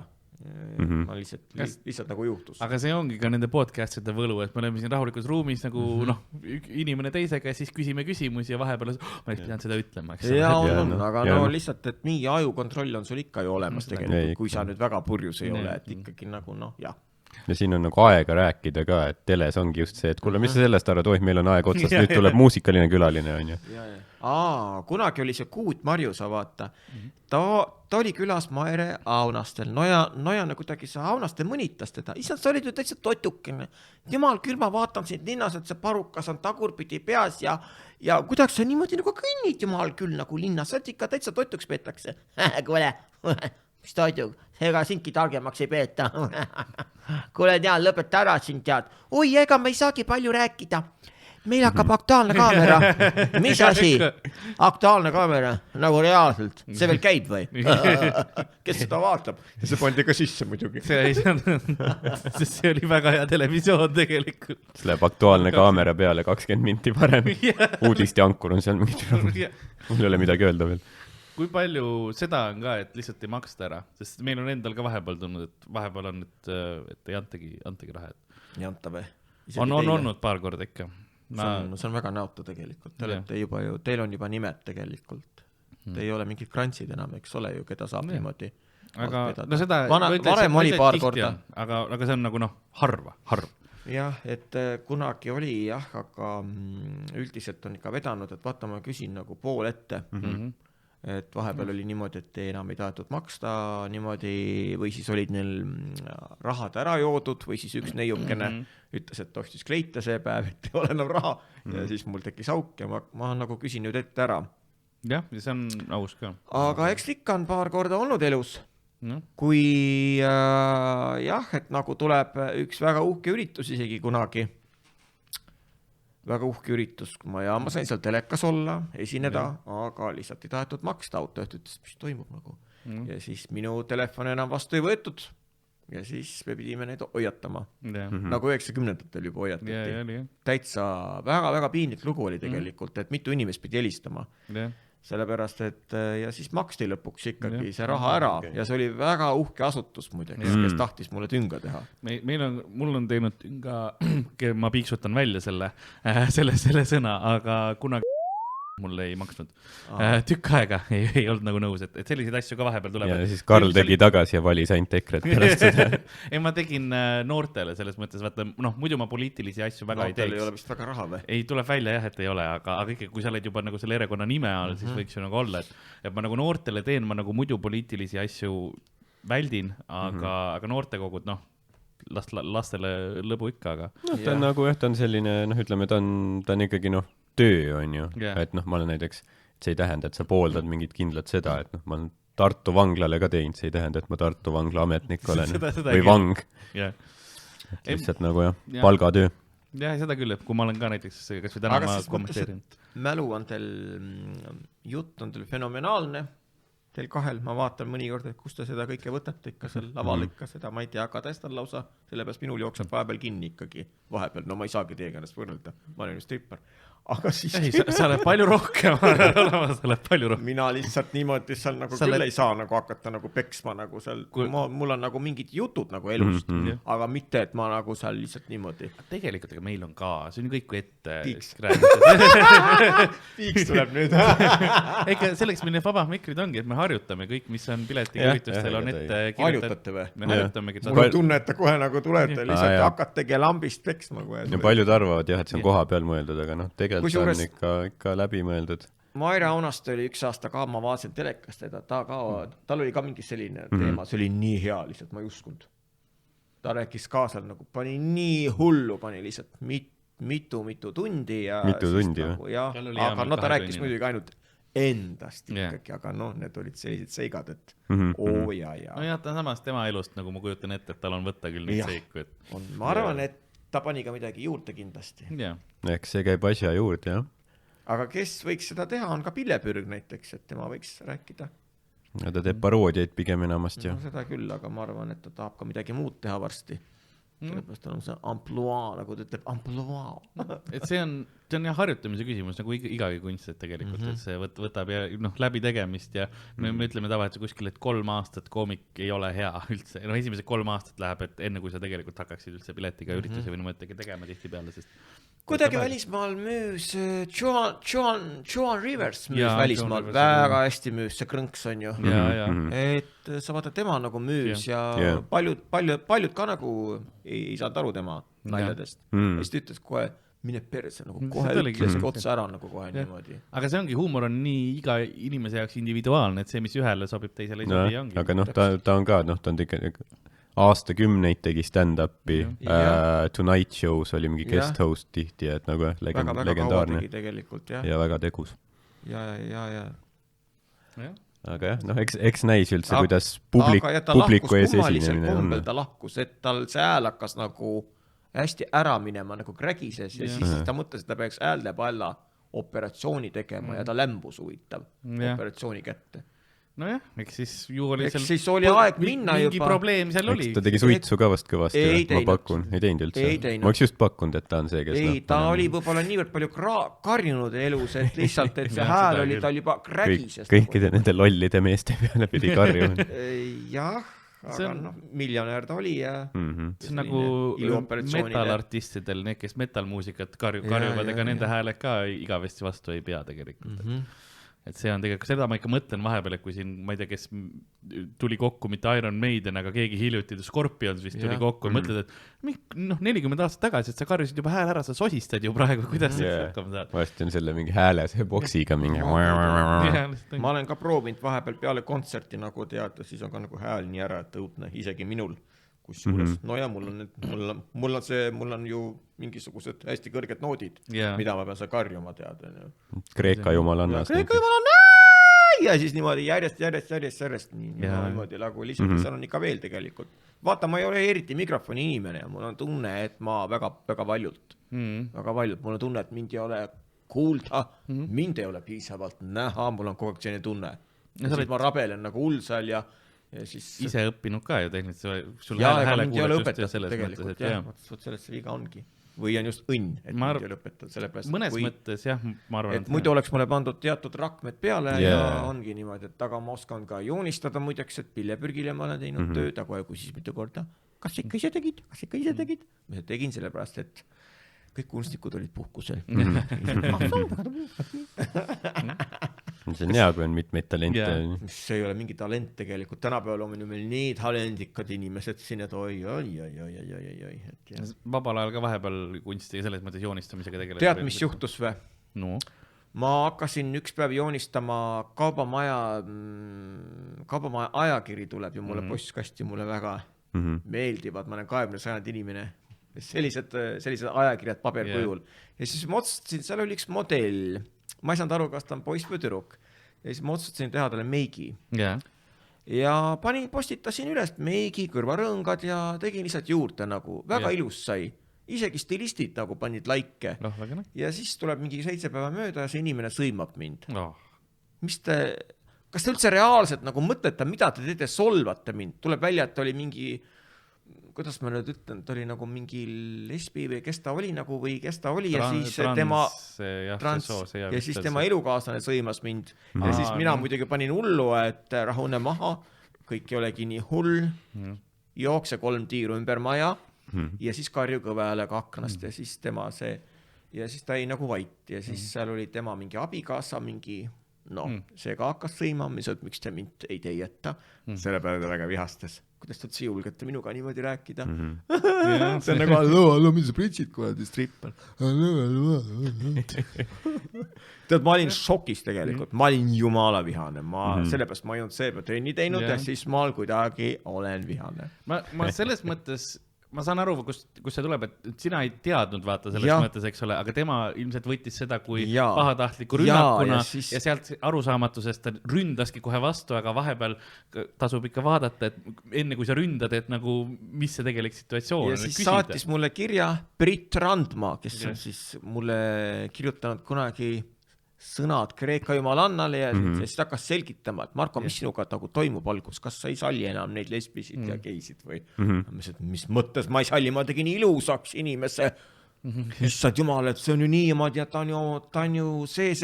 Ma lihtsalt nagu juhtus. Aga see ongi ka nende podcastide võlu, et me oleme siin rahulikus ruumis nagu inimene teisega ja siis küsime küsimusi ja vahepeal ma ei pidanud seda ütlema. Aga lihtsalt, et mingi ajukontroll on sul ikka ju olemas tegelikult, kui sa nüüd väga purjus ei ole, et ikkagi nagu jah. Ja siin on nagu aega rääkida ka, et teles ongi just see, et kuule, mis sa sellest arvad, meil on aeg otsast, nüüd tuleb muusikaline külaline, on ju. Kunagi oli see Kuut Marju, sa vaata. Ta oli külas Maire Aunastel. Nojana kuidagi see Aunastel mõnitas teda. Isad, sa olid ju täitsa totukene. Jumal küll, ma vaatan sind linnas, et see parukas on tagurpidi peas ja kuidagi sa niimoodi nagu kõnnid, jumal küll, nagu linnas. Sa ikka täitsa totuks peetakse. Kuule, mis toidu? Ega sinki targemaks ei peeta. Kuule, tead, lõpeta ära sind tead. Oi, ega me ei saagi palju rääkida. Meil hakkab Aktuaalne Kaamera. Mis asi? Aktuaalne Kaamera, nagu reaalselt. See veel käib või? Kes seda vaatab? Ja see pandi ka sisse muidugi. See oli väga hea televisioon tegelikult. See läheb Aktuaalne Kaamera peale 20 minti varem. Uudiste ankur on seal mingit. Mul ei ole midagi öelda veel. Kui palju seda on ka, et lihtsalt ei maksta ära? Sest meil on endal ka vahepeal tulnud, et vahepeal on, et ei antagi raha. Ei anta või? On olnud paar korda ikka. See on väga näotu tegelikult. Teil on juba nimed tegelikult. Te ei ole mingid krantsid enam, eks ole ju, keda saab niimoodi. Aga seda varem oli paar korda. Aga see on nagu harv. Jah, et kunagi oli jah, aga üldiselt on ikka vedanud, et vaata, ma küsin nagu pool ette. Et vahepeal oli niimoodi, et enam ei tahetud maksta niimoodi või siis olid neil rahad ära joodud või siis üks neiukene ütles, et ostis kleite see päev, et ei ole enam raha ja siis mul tekkis auk ja ma nagu küsin nüüd ette ära. Jah, see on aus ka. Aga eks ikka on paar korda olnud elus, kui et nagu tuleb üks väga uhke üritus isegi kunagi. Väga uhke üritus, ma sain seal telekas olla, esineda, aga lihtsalt ei tahetud maksta auto, ütles, mis toimub nagu. Ja siis minu telefon enam vastu ei võetud ja siis me pidime neid hoiatama. Nagu 90-ndatel juba hoiatati. Täitsa väga-väga piinlik lugu oli tegelikult, et mitu inimest pidi helistama. Sellepärast, et ja siis maksti lõpuks ikkagi see raha ära ja see oli väga uhke asutus muideks, kes tahtis mulle tünga teha. Mul on teinud tünga, ma piiksutan välja selle sõna, aga kunagi mulle ei maksnud. Tükk aega ei olnud nagu nõus, et selliseid asju ka vahepeal tuleb. Ja siis Karl tegi tagasi ja valis ainult EKRE-t pärast seda. Ei, ma tegin noortele selles mõttes, vaata, muidu ma poliitilisi asju väga ei teeks. Noortel ei ole vist väga raha või? Ei, tuleb välja jah, et ei ole, aga ikka, kui sa oled juba nagu selle erakonna nime all, siis võiks ju nagu olla, et ma nagu noortele teen, ma nagu muidu poliitilisi asju väldin, aga noortekogud, lastele lõbu ikka, aga... ta on nagu, ta on selline, ütleme, ta on ikkagi, töö on ju, et ma olen näiteks, see ei tähenda, et sa pooldad mingit kindlat seda, et ma olen Tartu vanglale ka teinud, see ei tähenda, et ma Tartu vangla ametnik olen või vang. Lihtsalt nagu palgatöö. Jah, seda küll, et kui ma olen ka näiteks, kas või täna ma kommenteerin. Mälu on teil, jutt on teil fenomenaalne, teil kahel, ma vaatan mõnikord, et kus te seda kõike võtate ikka seal laval ikka seda, ma ei tea, aga tõstan lausa, sellepärast minul jookseb vahepeal kinni ikkagi vahepeal, no ma ei saagi teiega ennast võrrelda, ma olen ju stripper. Aga siis... Ei, sa oled palju rohkem, sa oled palju rohkem. Mina lihtsalt niimoodi seal nagu küll ei saa nagu hakata nagu peksma nagu seal, mul on nagu mingid jutud nagu elust, aga mitte, et ma nagu seal lihtsalt niimoodi. Tegelikult aga meil on ka, see on kõik ette. Piiks tuleb nüüd. Ega selleks meil need vabad mikrid ongi, et me harjutame kõik, mis on piletiga üritustel on ette kirjutada. Harjutate või? Me harjutamegi. Mul on tunne, et ta kohe nagu tulete, lihtsalt hakategi lambist peksma kohe. Paljud arvavad jah, et see on koha peal mõeldud, aga noh, tegelikult on ikka läbi mõeldud. Maire Aunaste oli üks aasta ka, ma vaatasin telekast, tal oli ka mingi selline teema, see oli nii hea, lihtsalt ma ei uskunud. Ta rääkis kaasal, nagu pani nii hullu, pani lihtsalt mitu tundi. Mitu tundi, või? Aga no ta rääkis muidugi ainult endast ikkagi, aga noh, need olid sellised seigad, et ja. No jah, ta samas tema elust, nagu ma kujutan ette, et tal on võtta küll neid seiku. Ma arvan, et ta pani ka midagi juurde kindlasti. Eks see käib asja juurde, jah. Aga kes võiks seda teha, on ka Pillepürg näiteks, et tema võiks rääkida. Ja ta teeb paroodiaid pigem enamast, jah. No seda küll, aga ma arvan, et ta tahab ka midagi muud teha varsti. Sellepärast on see amploa, nagu ta ütleb, amploa. Et see on jah harjutamise küsimus, nagu igagi kunst, et tegelikult, et see võtab ja läbi tegemist ja me ütleme tavaliselt kuskil, et 3 aastat koomik ei ole hea üldse. No esimesed 3 aastat läheb, et enne kui sa tegelikult hakkaksid üldse piletiga ürituse või mõttegi tegema tihti peale, sest kuidagi välismaal müüs Joan Rivers müüs välismaal, väga hästi müüs, see krõnks on ju. Et sa vaatad, tema nagu müüs ja paljud ka nagu ei saanud aru tema naljadest. Ja siis ta ütles kohe, mine perse, nagu kohe ütles otsa ära nagu kohe niimoodi. Aga see ongi, huumor on nii iga inimese jaoks individuaalne, et see, mis ühele sobib, teisele ei sobi ongi. Aga noh, ta on ka, ta on aastakümneid tegi stand-upi, Tonight Show's oli mingi guest host tihti, et nagu legendaarne ja väga tegus. Ja. Aga jah, noh, eks näis üldse, kuidas publiku ees esinemine on. Ta lahkus, et tal see hääl hakkas nagu hästi ära minema, nagu krägises ja siis ta mõtles, et ta peaks häälde palla operatsiooni tegema ja ta lämbus huvitav operatsiooni kätte. Nojah, eks siis oli aeg minna mingi juba. Probleem seal oli. Ta tegi suitsu ka vast kõvasti, ma pakun. Ei teinud üldse. Ma oleks just pakkunud, et ta on see, kes... Ei, ta oli võib-olla niivõrd palju karjunud elus, et lihtsalt, et see hääl oli tal juba krägises. Kõikide nende lollide meeste peale pidi karjuma. Jah, aga noh, miljonär ta oli ja... See on nagu metalartistidel, need, kes metalmuusikat karjuvad, ega nende hääled ka igavesti vastu ei pea tegelikult. Et see on tegelikult, seda ma ikka mõtlen vahepeal, et kui siin, ma ei tea, kes tuli kokku mitte Iron Maiden, aga keegi hiljuti Scorpions vist tuli kokku ja mõtled, et 40 aastat tagasi, et sa karjusid juba hääl ära, sa sosistad ju praegu, kuidas hakkama saad? Vast on selle mingi hääle, see boksiga mingi... Ma olen ka proovinud vahepeal peale kontserti nagu teada, siis on ka nagu hääl nii ära, et õudne, isegi minul. Kusjuures, no ja mul on ju mingisugused hästi kõrged noodid, mida ma pean seal karjuma teada. Kreeka jumalannas. Kreeka jumalanna! Ja siis niimoodi järjest niimoodi nagu lihtsalt seal on ikka veel tegelikult. Vaata, ma ei ole eriti mikrofoni inimene ja mul on tunne, et ma väga valjult, mul on tunne, et mind ei ole kuulda, mind ei ole piisavalt näha, mul on kogu aeg selline tunne. Ma rabelen nagu hull seal ja siis... Ise õppinud ka ju tehniliselt, sul hääle kuuled just selles mõttes, et sellest see viga ongi. Või on just õnn, et mind ei ole õpetanud sellepärast. Mõnes mõttes jah, ma arvan. Et muidu oleks mulle pandud teatud rakmed peale ja ongi niimoodi, et aga ma oskan ka joonistada muideks, et Pillepürgile ma olen teinud tööd, aga kui siis mitu korda, kas ikka ise tegid? Ma tegin sellepärast, et kõik kunstnikud olid puhkusel. See on hea, kui on mitmeid talente. See ei ole mingi talent tegelikult. Tänapäeval on meil nii talendikad inimesed siin, et oi. Vabal ajal ka vahepeal kunsti selles mõttes joonistamisega tegeleda. Tead, mis juhtus või? No. Ma hakkasin üks päev joonistama Kaubamaja ajakiri tuleb ju mulle postkasti, mulle väga meeldivad. Ma olen 20. sajandi inimene. Sellised ajakirjad paberkujul. Ja siis ma otsustasin, seal oli üks modell. Ma ei saanud aru, kas ta on poiss või tüdruk. Ja siis ma otsustasin teha talle meigi. Ja postitasin üles meigi, kõrvarõngad ja tegin lihtsalt juurde nagu. Väga ilus sai. Isegi stilistid nagu panid laike. Ja siis tuleb mingi 7 päeva mööda ja see inimene sõimab mind. Mis te... kas te üldse reaalselt nagu mõtlete, mida te teete, solvate mind? Tuleb välja, et oli mingi, kuidas ma nüüd ütlen, ta oli nagu mingi lesbi või kes ta oli nagu või kes ta oli ja siis tema elukaaslane sõimas mind ja siis mina muidugi panin hullu, et rahune maha, kõik ei olegi nii hull, jookse 3 tiiru ümber maja ja siis karju kõvehäälega aknast ja siis tema see ja siis ta jäi nagu vait ja siis seal oli tema mingi abikaasa, mingi see ka hakkas sõimama, mis miks te mind ei teieta, selle peale ta väga vihastas. Kuidas te üldse julgete minuga niimoodi rääkida? See on nagu, allo, mis sa pritsid kuradi strippel? Tead, ma olin šokis tegelikult, ma olin jumala vihane, sellepärast ma ei olnud see trenni teinud ja siis ma kuidagi olen vihane. Ma selles mõttes ma saan aru, kus see tuleb, et sina ei teadnud vaata selles mõttes, eks ole, aga tema ilmselt võttis seda kui pahatahtliku rünnakuna ja sealt arusaamatusest ta ründaski kohe vastu, aga vahepeal tasub ikka vaadata, et enne kui sa ründad, et nagu, mis see tegelik situatsioon ja siis saatis mulle kirja Brit Randma, kes on siis mulle kirjutanud kunagi sõnad Kreeka jumalannale ja siis hakkas selgitama, et Marko, mis sinuga toimub algus, kas sa ei salli enam neid lesbisid ja geisid või mis mõttes ma ei salli, ma tegin ilusaks inimese, issand jumal, et see on ju niimoodi, et ta on ju see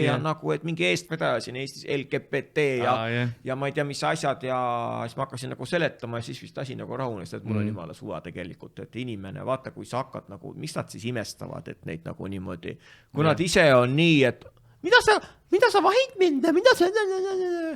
ja nagu, et mingi eestvedaja siin Eestis LGBT ja ma ei tea, mis asjad ja siis ma hakkasin nagu seletama ja siis vist asi nagu rahunes, et mul on jumala suva tegelikult, et inimene, vaata, kui sa hakkad nagu, mis nad siis imestavad, et neid nagu niimoodi, kui nad ise on nii, et mida sa vahid mind,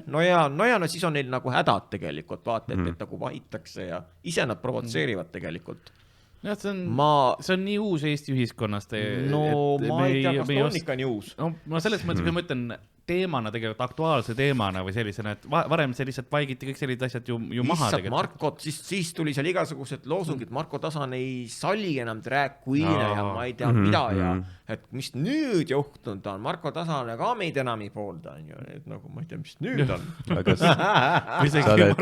no siis on neil nagu hädad tegelikult, vaata, et nagu vahitakse ja ise nad provotseerivad tegelikult. Ja, see on nii uus Eesti ühiskonnast. Ma ei tea, kas ta on ikka nii uus. Ma selles mõttes, kui ma ütlen teemana tegelikult aktuaalse teemana või sellisena, et varem see lihtsalt vaigiti kõik sellised asjad ju maha. Lihtsalt Markot, siis tuli seal igasugused loosungid, Marko Tasan ei salli enam drag queen'e ja ma ei tea mida ja et mis nüüd juhtunud on, Marko Tasane ka meid enam ei poolda, et nagu ma ei tea, mis nüüd on. Marko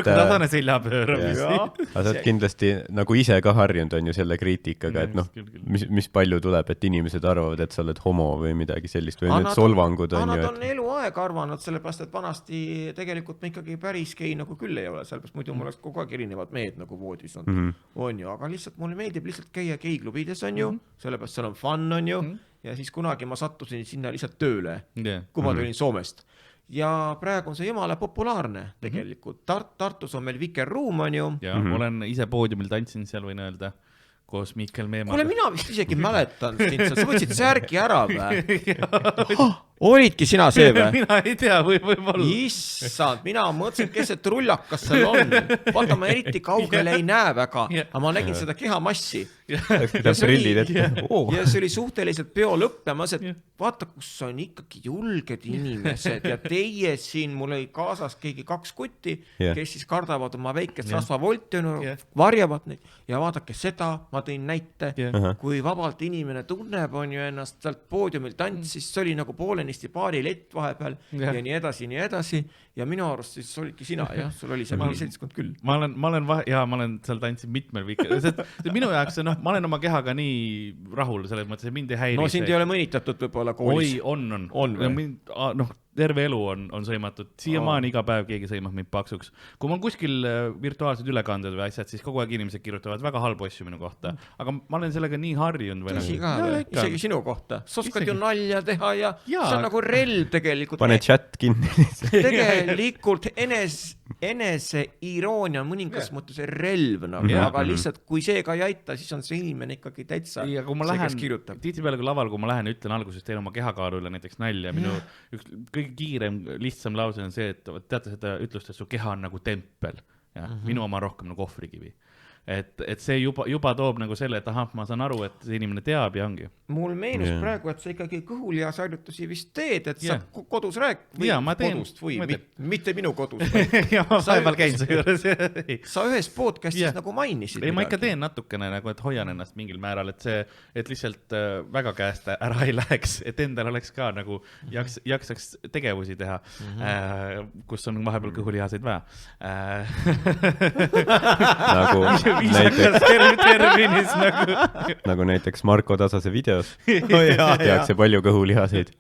Tasane selja pööramisi. Aga sa oled kindlasti nagu ise ka harjunud on ju selle kriitikaga, et noh, mis palju tuleb, et inimesed arvavad, et sa oled homo või midagi sellist või need solvangud on ju. Nad on eluaeg arvanud, sellepärast, et vanasti tegelikult me ikkagi päris gei nagu küll ei ole, sellepärast muidu mul oleks kogu aeg erinevad mehed nagu voodis on ju, aga lihtsalt mulle meeldib lihtsalt käia geiklubides on ju, sellepärast seal on fun on ju ja siis kunagi ma sattusin sinna lihtsalt tööle, kui ma tulin Soomest. Ja praegu on see jumala populaarne tegelikult. Tartus on meil Viker Room on ju. Ja olen ise poodiumil tantsin seal, võin öelda, koos Mikkel Meemaga. Kuule, mina vist isegi mäletan sind, sa võtsid särki ära või? Olidki sina see või? Mina ei tea, võib-olla. Issand, mina mõtlesin, kes see trullakas seal on. Vaata, ma eriti kaugele ei näe väga, aga ma nägin seda kehamassi. Ja see oli suhteliselt peo lõpp ja ma mõtlesin, et vaata, kus on ikkagi julged inimesed ja teie siin, mul oli kaasas keegi 2 kutti, kes siis kardavad oma väikest rasvavolti, varjavad neid ja vaadake seda, ma tõin näite, kui vabalt inimene tunneb on ju ennast sealt poodiumil tantsis, see oli nagu poolenisti paari lett vahepeal ja nii edasi ja minu arust siis olidki sina, jah, sul oli see mingi seltskond küll. Ma olen seal tantsin mitmel viikel. Minu jaoks, ma olen oma kehaga nii rahul, selles mõttes, et mind ei häiri. No sind ei ole mõnitatud võib-olla koolis. On. Terve elu on sõimatud. Siiamaani iga päev keegi sõimab mind paksuks. Kui mul kuskil virtuaalsed ülekanded või asjad, siis kogu aeg inimesed kirjutavad väga halbu asju minu kohta. Aga ma olen sellega nii harjunud. Isegi sinu kohta. Sa oskad ju nalja teha ja see on nagu relv tegelikult. Pane chat kinni. Tegelikult enese iroonia on mõningas mõttes relv, aga lihtsalt kui see ka ei aita, siis on see inimene ikkagi täitsa see, kes kirjutab. Tihtipeale kui laval, kui ma lähen, ütlen alguses teen oma kehakaalu üle näiteks nalja. Minu üks kõige kiirem, lihtsam lause on see, et teate seda ütlust, et su keha on nagu tempel. Minu oma rohkem nagu ohvrikivi. Et see juba toob nagu selle, et ma saan aru, et see inimene teab ja ongi. Mul meenus praegu, et sa ikkagi kõhuliasharjutusi vist teed, et sa kodus või kodust või mitte minu kodus. Ja ma vahepeal käin see juures. Sa ühes podcastis nagu mainisid. Ei, ma ikka teen natukene, nagu, et hoian ennast mingil määral, et lihtsalt väga käest ära ei läheks, et endal oleks ka nagu jaksaks tegevusi teha, kus on vahepeal kõhulihaseid vaja. Nagu näiteks Marko Tasase videos tehakse palju kõhulihaseid.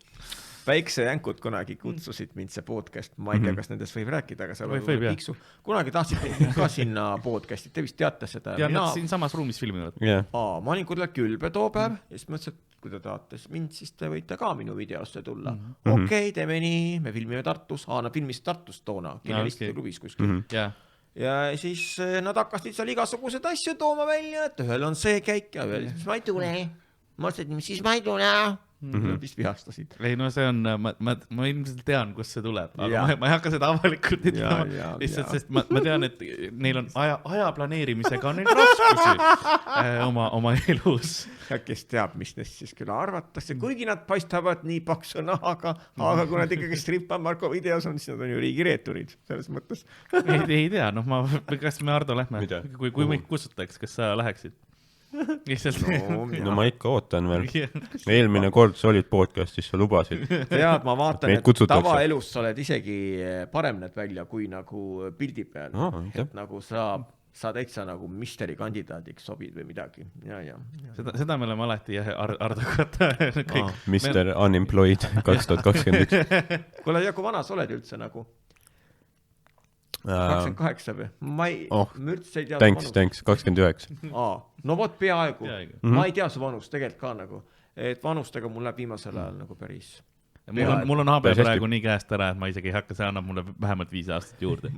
Päiksejänkud kunagi kutsusid mind see podcast, ma ei tea, kas nendest võib rääkida, aga seal võib, piksu. Kunagi tahtsite ka sinna podcasti, te vist teate seda. Ja nad siin samas ruumis filmivad. Ma olin kuidagi külbe too päev ja siis mõtlesin, et kui te tahate mind, siis te võite ka minu videosse tulla. Okei, teeme nii, me filmime Tartus, nad filmis Tartus toona, Kinelistide klubis kuskil. Ja siis nad hakkasid seal igasugused asju tooma välja, et ühel on see käik ja ühel, siis ma ei tule. Ma ütlesin, siis ma ei tule. Vist vihastasid. Ei, no see on, ma ilmselt tean, kus see tuleb, aga ma ei hakka seda avalikult ütlema, lihtsalt, sest ma tean, et neil on aja planeerimisega on neil raskusi oma elus. Ja kes teab, mis neist siis küll arvatakse, kuigi nad paistavad nii paksu nahaga, aga kui nad ikkagi strippa Marko videos on, siis nad on ju riigireeturid, selles mõttes. Ei tea, kas me Ardo lähme, kui meid kutsutaks, kas sa läheksid? No ma ikka ootan veel. Eelmine kord sa olid podcastis, sa lubasid. Tead, ma vaatan, et tavaelus sa oled isegi parem need välja kui nagu pildi peal. Et nagu sa täitsa nagu misteri kandidaadiks sobid või midagi. Seda me oleme alati Ardo kohta. Mr. Unemployed 2021. Kuule, ja kui vana sa oled üldse nagu? 28 või? Ma üldse ei tea Thanks, 29. No vot peaaegu. Ma ei tea su vanust tegelikult ka nagu, et vanustega mul läheb viimasel ajal nagu päris. Mul on habe praegu nii käest ära, et ma isegi ei hakka, see annab mulle vähemalt 5 aastat juurde.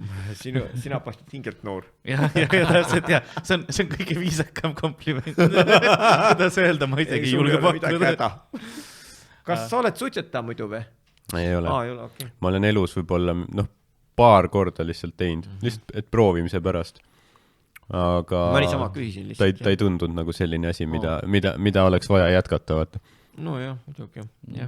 Sina paistad hingelt noor. See on kõige viisakam kompliment. Kuidas öelda, ma isegi ei julge pakkuda. Kas sa oled suitsetaja muidu või? Ei ole. Ma olen elus võib-olla, paar korda lihtsalt teinud, lihtsalt et proovimise pärast. Aga ma sama küsisin lihtsalt. Ta ei tundunud nagu selline asi, mida oleks vaja jätkata, vaata. No jah, muidugi.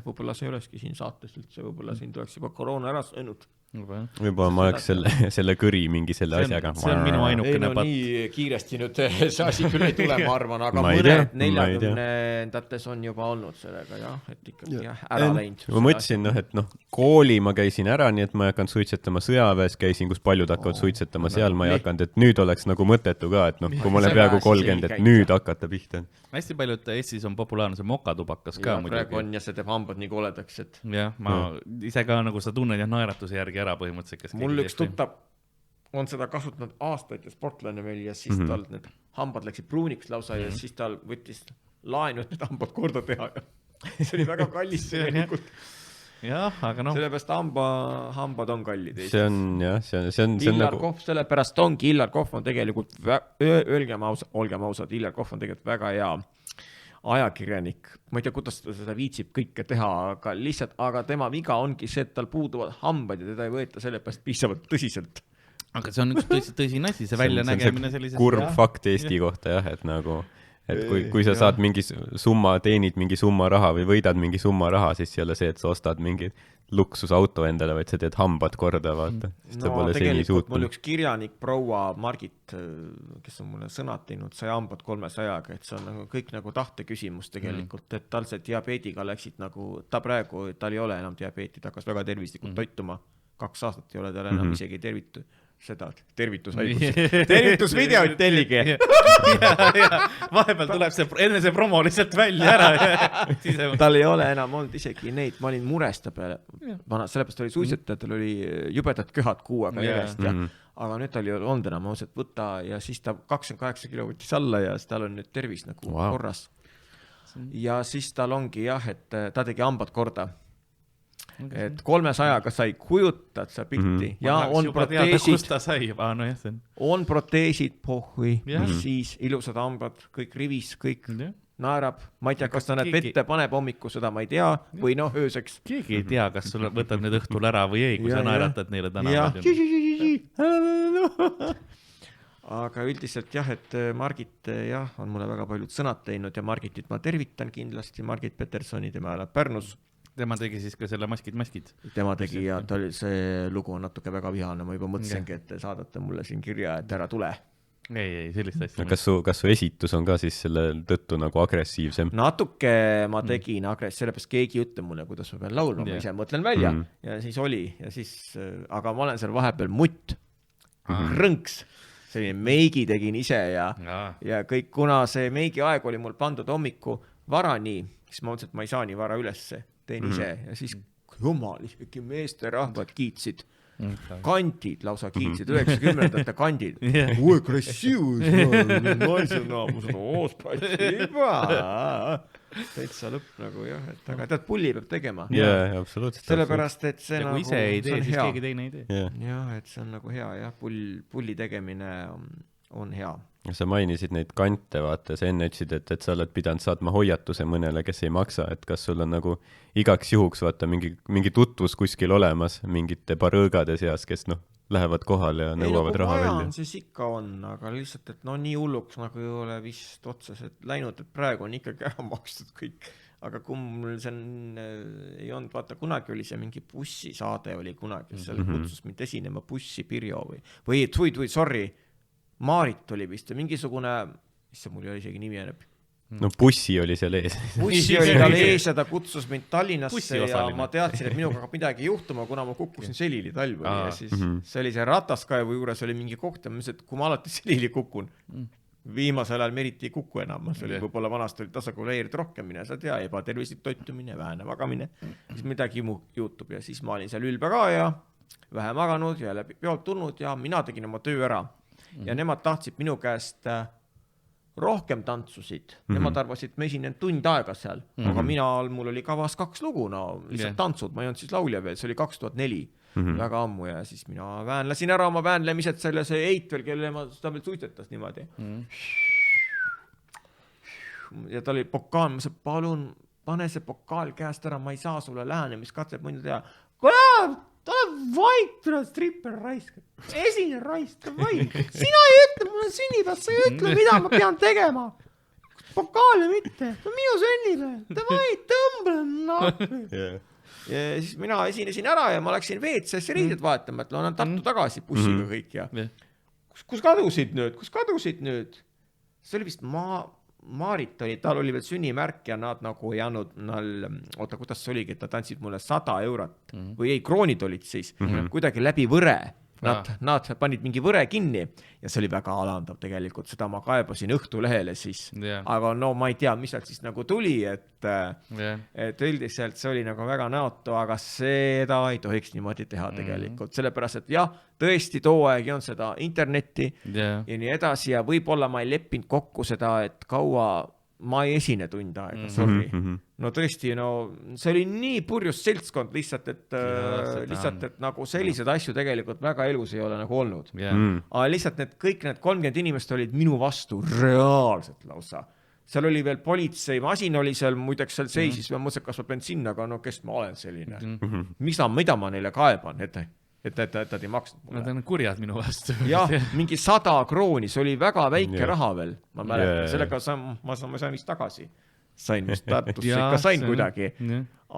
Võib-olla see ei olekski siin saates üldse, võib-olla siin tuleks juba koroona ära sõnud. Võib-olla ma oleks selle kõri mingi selle asjaga. See on minu ainukene patt. Nii kiiresti nüüd see asi küll ei tule, ma arvan, aga mõned 40-ndates on juba olnud sellega, et ikkagi ära läinud. Ma mõtlesin, et kooli ma käisin ära, nii et ma ei hakanud suitsetama, sõjaväes käisin, kus paljud hakkavad suitsetama, seal ma ei hakanud, et nüüd oleks nagu mõttetu ka, et kui ma olen peaaegu 30, et nüüd hakata pihta. Hästi paljud Eestis on populaarne see mokatubakas ka muidugi. Praegu on ja see teeb hambad nii koledaks, et... Jah, ma ise ka nagu sa tunned ja naeratuse järgi ära põhimõtteliselt. Mul üks tuttav on seda kasutanud aastaid ja sportlane veel ja siis tal need hambad läksid pruuniks lausa ja siis tal võttis laenu, et need hambad korda teha. See oli väga kallis tegelikult. Jah, aga sellepärast hambad on kallid. See on, jah, see on Illar nagu... Kohv, sellepärast ongi Illar Kohv on tegelikult, olgem ausad, Illar Kohv on tegelikult väga hea ajakirjanik. Ma ei tea, kuidas ta seda viitsib kõike teha, aga tema viga ongi see, et tal puuduvad hambad ja teda ei võeta sellepärast piisavalt tõsiselt. Aga see on üks tõsine asi, see välja nägemine sellises... Kurb fakt Eesti kohta, jah, et nagu... Et kui sa saad mingi summa, teenid mingi summa raha või võidad mingi summa raha, siis ei ole see, et sa ostad mingi luksusauto endale, vaid sa teed hambad korda, vaata. Tegelikult mul üks kirjanik proua Margit, kes on mulle sõnad teinud, sai hambad 300-ga, et see on nagu kõik nagu tahte küsimus tegelikult, et tal see diabeediga läksid nagu, tal ei ole enam diabeeti, ta hakkas väga tervislikult toituma, 2 aastat ei ole tal enam isegi tervitusvideoid tellige. Vahepeal tuleb enne see promo lihtsalt välja ära. Tal ei ole enam olnud isegi neid, ma olin muresta peale. Sellepärast oli suitsetaja, tal oli jubedad köhad kuuaga järjest. Aga nüüd tal ei ole olnud enam, et võtta ja siis ta 28 kilo võttis alla ja tal on nüüd tervis nagu korras. Ja siis tal ongi jah, et ta tegi hambad korda. Et 300-ga sai kujutad sa pilti ja on proteesid, on proteesid pohhui, siis ilusad hambad, kõik rivis, kõik naerab, ma ei tea, kas ta need vette paneb hommiku, seda ma ei tea, või ööseks. Keegi ei tea, kas sul võtad need õhtul ära või ei, kui sa naeratad neile täna. Aga üldiselt jah, et Margit on mulle väga paljud sõnad teinud ja Margitit ma tervitan kindlasti, Margit Petersoni, tema elab Pärnus. Tema tegi siis ka selle maskid. Tema tegi ja see lugu on natuke väga vihane, ma juba mõtlesingi, et saadate mulle siin kirja, et ära tule. Ei, sellist asja. Kas su esitus on ka siis selle tõttu nagu agressiivsem? Natuke ma tegin sellepärast keegi ütle mulle, kuidas ma pean laulma, ma ise mõtlen välja ja siis oli ja siis, aga ma olen seal vahepeal mutt, rõnks, selline meigi tegin ise ja kõik, kuna see meigi aeg oli mul pandud hommiku vara nii, siis ma mõtlesin, et ma ei saa nii vara ülesse. Teen ise ja siis jumal, isegi meesterahvad kiitsid. Kandid lausa kiitsid, 90-ndate kandid. Oi, krasiivus, naisena, ma seda spasiba. Täitsa lõpp nagu jah, et aga tead, pulli peab tegema. Jaa, absoluutselt. Sellepärast, et see nagu ise ei tee, siis keegi teine ei tee. Jah, et see on nagu hea, jah, pulli tegemine on hea. Sa mainisid neid kante, vaata, sa enne ütlesid, et sa oled pidanud saatma hoiatuse mõnele, kes ei maksa, et kas sul on nagu igaks juhuks, vaata, mingi tutvus kuskil olemas mingite barõõgade seas, kes lähevad kohale ja nõuavad raha välja. Ei, siis ikka on, aga lihtsalt, et nii hulluks nagu ei ole vist otseselt läinud, et praegu on ikkagi ära makstud kõik. Aga kui mul see ei olnud, vaata, kunagi oli see mingi bussisaade oli kunagi, seal kutsus mind esinema bussi Pirjo või sorry, Maarit oli vist ja mingisugune, mis see mul ei ole isegi nimi jääb. No bussi oli seal ees. Bussi oli tal ees ja ta kutsus mind Tallinnasse ja ma teadsin, et minuga hakkab midagi juhtuma, kuna ma kukkusin selili talv oli ja siis see oli see rataskaevu juures oli mingi koht ja ma mõtlesin, et kui ma alati selili kukun, viimasel ajal me eriti ei kuku enam, see oli võib-olla vanast oli tasakuleeritud rohkem mine, sa tea, ebatervislik toitumine, vähene magamine, siis midagi juhtub ja siis ma olin seal ülbe ka ja vähe maganud ja läbi peolt tulnud ja mina tegin oma töö ära. Ja nemad tahtsid minu käest rohkem tantsusid. Nemad arvasid, me esinen tund aega seal. Aga mul oli kavas 2 lugu, lihtsalt tantsud. Ma ei olnud siis laulja veel, see oli 2004. Väga ammu ja siis mina väänlesin ära oma väänlemised selle see Eitvel, kelle ma seda veel suitetas niimoodi. Ja ta oli pokaal, ma sain, palun, pane see pokaal käest ära, ma ei saa sulle lähenemiskatset mõnda teha. Ta on vait, stripper raisk. Esine raisk, vait. Sina ei ütle, mul on sünnipäev, sa ei ütle, mida ma pean tegema. Pokaali mitte. Ta on minu sünnipäev. Ta vait, tõmble. Ja siis mina esinesin ära ja ma läksin WC-sse riided vaatama, et olen Tartu tagasi bussiga kõik ja kus kadusid nüüd? See oli vist Maarit oli, tal oli veel sünnimärk ja nad nagu ei andnud, oota, kuidas see oligi, et ta tantsid mulle 100 eurot või ei, kroonid olid siis, kuidagi läbi võre. Nad panid mingi võre kinni ja see oli väga alandav tegelikult, seda ma kaebasin Õhtulehele siis, aga ma ei tea, mis sealt siis nagu tuli, et üldiselt see oli nagu väga näotu, aga seda ei tohiks niimoodi teha tegelikult, sellepärast, et jah, tõesti too aeg ei olnud seda internetti ja nii edasi ja võib-olla ma ei leppinud kokku seda, et kaua ma ei esine tund aega, sorry. No tõesti, see oli nii purjus seltskond lihtsalt, et nagu sellised asju tegelikult väga elus ei ole nagu olnud. Aga lihtsalt kõik need 30 inimest olid minu vastu reaalselt lausa. Seal oli veel politsei, masin oli seal, muideks seal seisis, ma mõtlesin, kas ma pean sinna, aga kes ma olen selline. Mida ma neile kaeban, et ei maksnud mulle. Nad on kurjad minu vastu. Jah, mingi 100 krooni, see oli väga väike raha veel. Ma mäletan, sellega ma sain vist tagasi. Sain vist Tartusse, ikka sain kuidagi.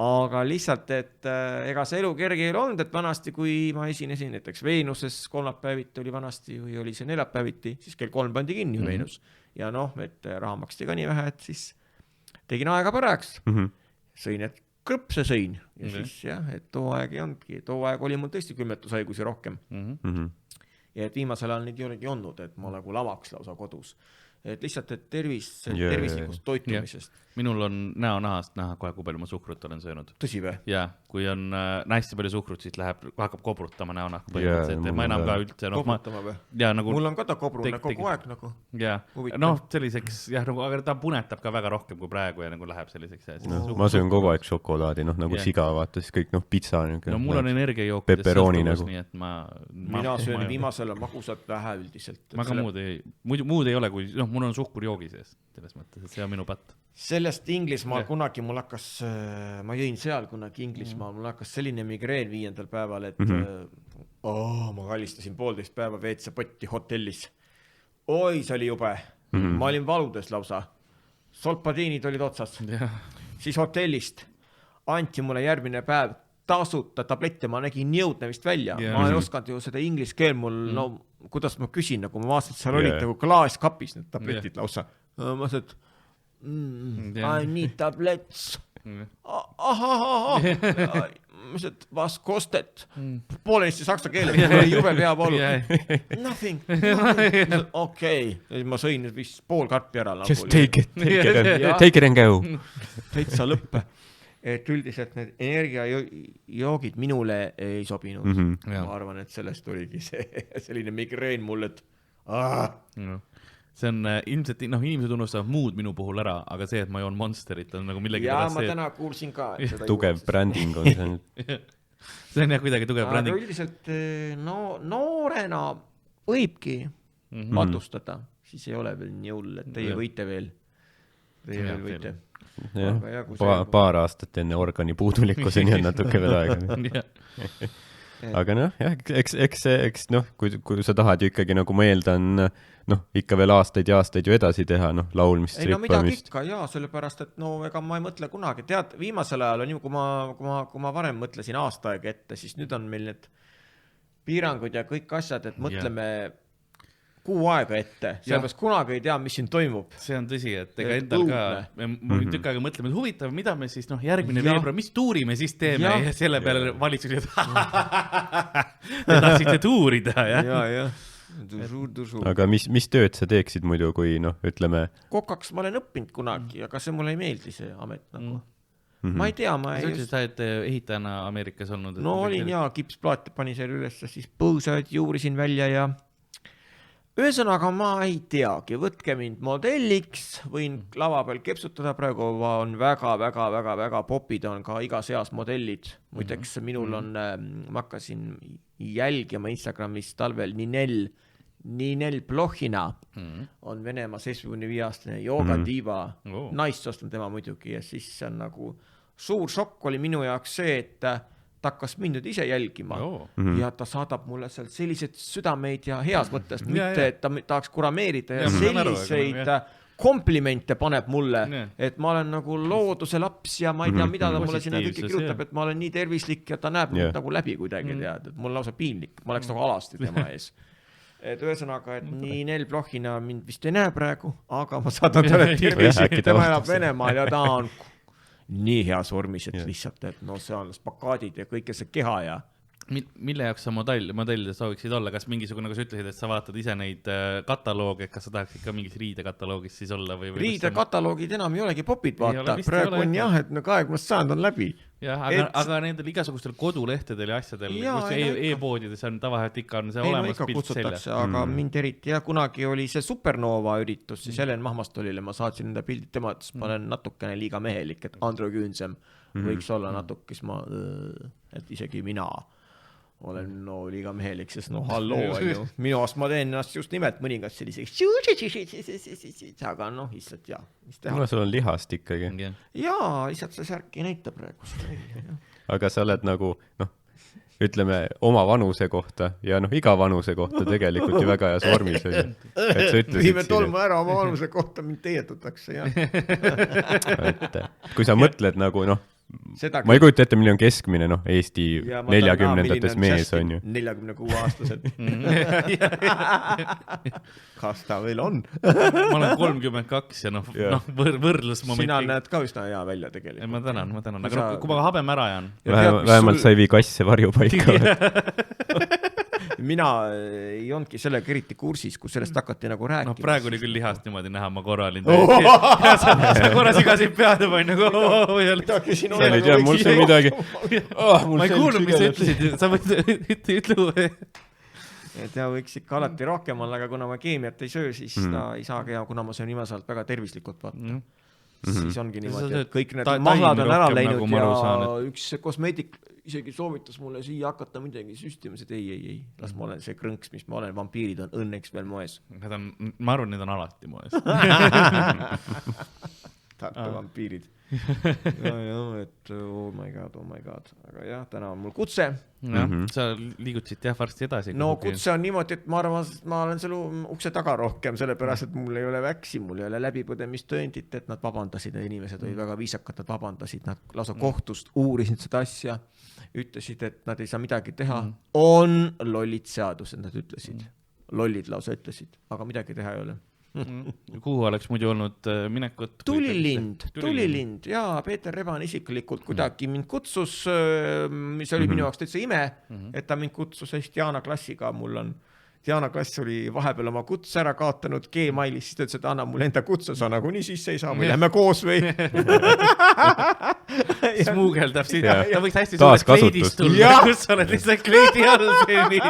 Aga lihtsalt, et ega see elu kerge ei olnud, et vanasti, kui ma esinesin näiteks Veenuses kolmapäeviti oli vanasti või oli see neljapäeviti, siis kell 3 pandi kinni Veenus. Ja et raha maksti ka nii vähe, et siis tegin aega parajaks. Sõin, et krõpse sõin ja siis jah, et too aeg ei olnudki, too aeg oli mul tõesti külmetushaigusi rohkem ja et viimasel ajal neid ei olegi olnud, et ma nagu lavaks lausa kodus, et lihtsalt, et tervislikust toitumisest. Minul on näonahast näha kohe, kui palju ma suhkrut olen söönud. Tõsi või? Jaa, kui on hästi palju suhkrut, siis hakkab kobrutama näonahk põhimõtteliselt. Ma enam ka üldse... Kobrutama või? Mul on ka ta kobrune kogu aeg nagu. Jaa, selliseks, aga ta punetab ka väga rohkem kui praegu ja nagu läheb selliseks. Ma söön kogu aeg šokolaadi, nagu siga, vaata, siis kõik pitsa. No mul on energiajookidest sõltuvus, nii et mina söön viimasel magusat vähe üldiselt. Ma ka muud ei ole, kui mul on suhkurjoogi sees, selles mõttes, et see on minu patt. Sellest Inglismaal kunagi mul hakkas, ma jõin seal kunagi Inglismaal, mul hakkas selline migreen 5. päeval, et ma kallistasin 1,5 päeva WC-potti hotellis. Oi, see oli jube. Ma olin valudes lausa. Solpadiinid olid otsas. Siis hotellist anti mulle järgmine päev tasuta tablette, ma nägin jõudne vist välja. Ma ei osanud ju seda inglis keel mul, kuidas ma küsin, nagu ma vaatasin, seal olid nagu klaaskapis need tabletid lausa. Ma mõtlesin, et I need tablets. Was kostet? Poolenisti saksa keele, jube peavoolu. Nothing. Okei. Ma sõin vist pool karpi ära. Just take it and go. Täitsa lõppe. et üldiselt need energiajoogid minule ei sobinud. Ma arvan, et sellest oligi selline migreen mulle, et see on ilmselt, inimesed unustavad muud minu puhul ära, aga see, et ma joon Monsterit on nagu millegi pärast. Ma täna kuulsin ka. Tugev bränding on see. See on jah kuidagi tugev bränding. Aga üldiselt noorena võibki matustada, siis ei ole veel nii hull, et teie võite veel. Teie veel võite. Paar aastat enne organi puudulikkuseni on natuke veel aega. Aga jah, eks kui sa tahad ju ikkagi, nagu ma eeldan, ikka veel aastaid ja aastaid ju edasi teha, laulmist, rippamist. Midagi ikka, sellepärast, et ega ma ei mõtle kunagi. Tead, viimasel ajal on nii, kui ma varem mõtlesin aasta aega ette, siis nüüd on meil need piirangud ja kõik asjad, et mõtleme kuu aega ette, sellepärast kunagi ei tea, mis siin toimub. See on tõsi, et ega endal ka, me tükk aega mõtleme, et huvitav, mida me siis, järgmine veebruar, mis tuuri me siis teeme ja selle peale valitsus, et te tahtsite tuurida, jah? Ja. Aga mis tööd sa teeksid muidu, kui ütleme... Kokaks ma olen õppinud kunagi, aga see mulle ei meeldi see amet nagu. Ma ei tea, Sa ütlesid, sa oled ehitajana Ameerikas olnud? No olin kipsplaate pani seal üles, siis põõsad juurisin välja ja ühesõnaga ma ei teagi, võtke mind modelliks, võin lava peal kepsutada, praegu on väga popid, on ka igas eas modellid. Muideks minul on, ma hakkasin jälgima Instagramis talvel Ninel Plohina, on Venemaa 75-aastane joogadiiva, naist on tema muidugi ja siis on nagu suur šokk oli minu jaoks see, et ta hakkas mind nüüd ise jälgima ja ta saadab mulle seal sellised südameid ja heas mõttes, mitte et ta tahaks kurameerida ja selliseid komplimente paneb mulle, et ma olen nagu looduse laps ja ma ei tea, mida ta mulle sinna kõike kirjutab, et ma olen nii tervislik ja ta näeb nagu läbi kuidagi tead, et mul on lausa piinlik, ma oleks nagu alasti tema ees. Et ühesõnaga, et Ninel Plohina mind vist ei näe praegu, aga ma saadan talle tervislik, tema elab Venemaal ja ta on nii heas vormis, et lihtsalt, et see on spakaadid ja kõike see keha ja mille jaoks sa modellide sooviksid olla? Kas mingisugune, kui sa ütlesid, et sa vaatad ise neid kataloogi, et kas sa tahaksid ka mingis riidekataloogis siis olla? Riidekataloogid enam ei olegi popid, vaata. Praegu on jah, et 20 sajand on läbi. Aga nendel igasugustel kodulehtedel ja asjadel, kus e-poodides on tavaselt ikka on see olemas pilt seljas. Aga mind eriti ja kunagi oli see Supernova üritus, siis Helen Mahmastolile ma saatsin enda pildid tema, et ma olen natukene liiga mehelik, et Andro Küünsem võiks olla natuke, et isegi mina olen liiga mehelik, sest halloo on ju. Minu aast ma teen ennast just nimelt mõningast selliseks, aga lihtsalt jah. Sul on lihast ikkagi. Jaa, lihtsalt see särk ei näita praegu seda. Aga sa oled nagu, ütleme, oma vanuse kohta ja iga vanuse kohta tegelikult ju väga heas vormis. Viime tolma ära oma vanuse kohta, mind teietatakse, jah. Kui sa mõtled nagu, ma ei kujuta ette, milline on keskmine Eesti 40-ndates mees on ju. 46-aastased. Kas ta veel on? Ma olen 32 ja võrdlusmoment. Sina näed ka üsna hea välja tegelikult. Ma tänan. Aga kui ma habem ära jään. Vähemalt sa ei vii kasse varjupaika. Mina ei olnudki sellega eriti kursis, kus sellest hakati nagu rääkima. Praegu oli küll lihast niimoodi näha, ma korra olin sa korra sigasid pead ja panin nagu sa olid jah, mul see midagi ma ei kuulnud, mis sa ütlesid, sa võid ütle et võiks ikka alati rohkem olla, aga kuna ma keemiat ei söö, siis ta ei saagi ja kuna ma söön viimasalt väga tervislikult vaata. Siis ongi niimoodi, et kõik need mahlad on ära läinud ja üks kosmeetik isegi soovitas mulle siia hakata midagi süstima, et ei, las ma olen see krõnks, mis ma olen, vampiirid on õnneks veel moes. Ma arvan, need on alati moes. Tartu vampiirid. Et oh my god. Aga jah, täna on mul kutse. Sa liigutsid varsti edasi. No kutse on niimoodi, et ma arvan, ma olen selle ukse taga rohkem, sellepärast, et mul ei ole väksi, mul ei ole läbipõdemistõendit, et nad vabandasid, inimesed olid väga viisakad, nad vabandasid, nad lausa kohtust uurisid seda asja, ütlesid, et nad ei saa midagi teha. On lollid seadused, nad ütlesid. Lollid lausa ütlesid, aga midagi teha ei ole. Kuhu oleks muidu olnud minekut? Tulilind ja Peeter Reban isiklikult kuidagi mind kutsus, mis oli minu jaoks täitsa ime, et ta mind kutsus Diana klassiga, mul on Diana Kass oli vahepeal oma kutse ära kaotanud Gmailis, siis ta ütles, et anna mulle enda kutse, sa nagunii sisse ei saa või lähme koos või? Smuugeldab siin, ta võiks hästi sulle kleidist tulla, kus sa oled lihtsalt kleidi all seni.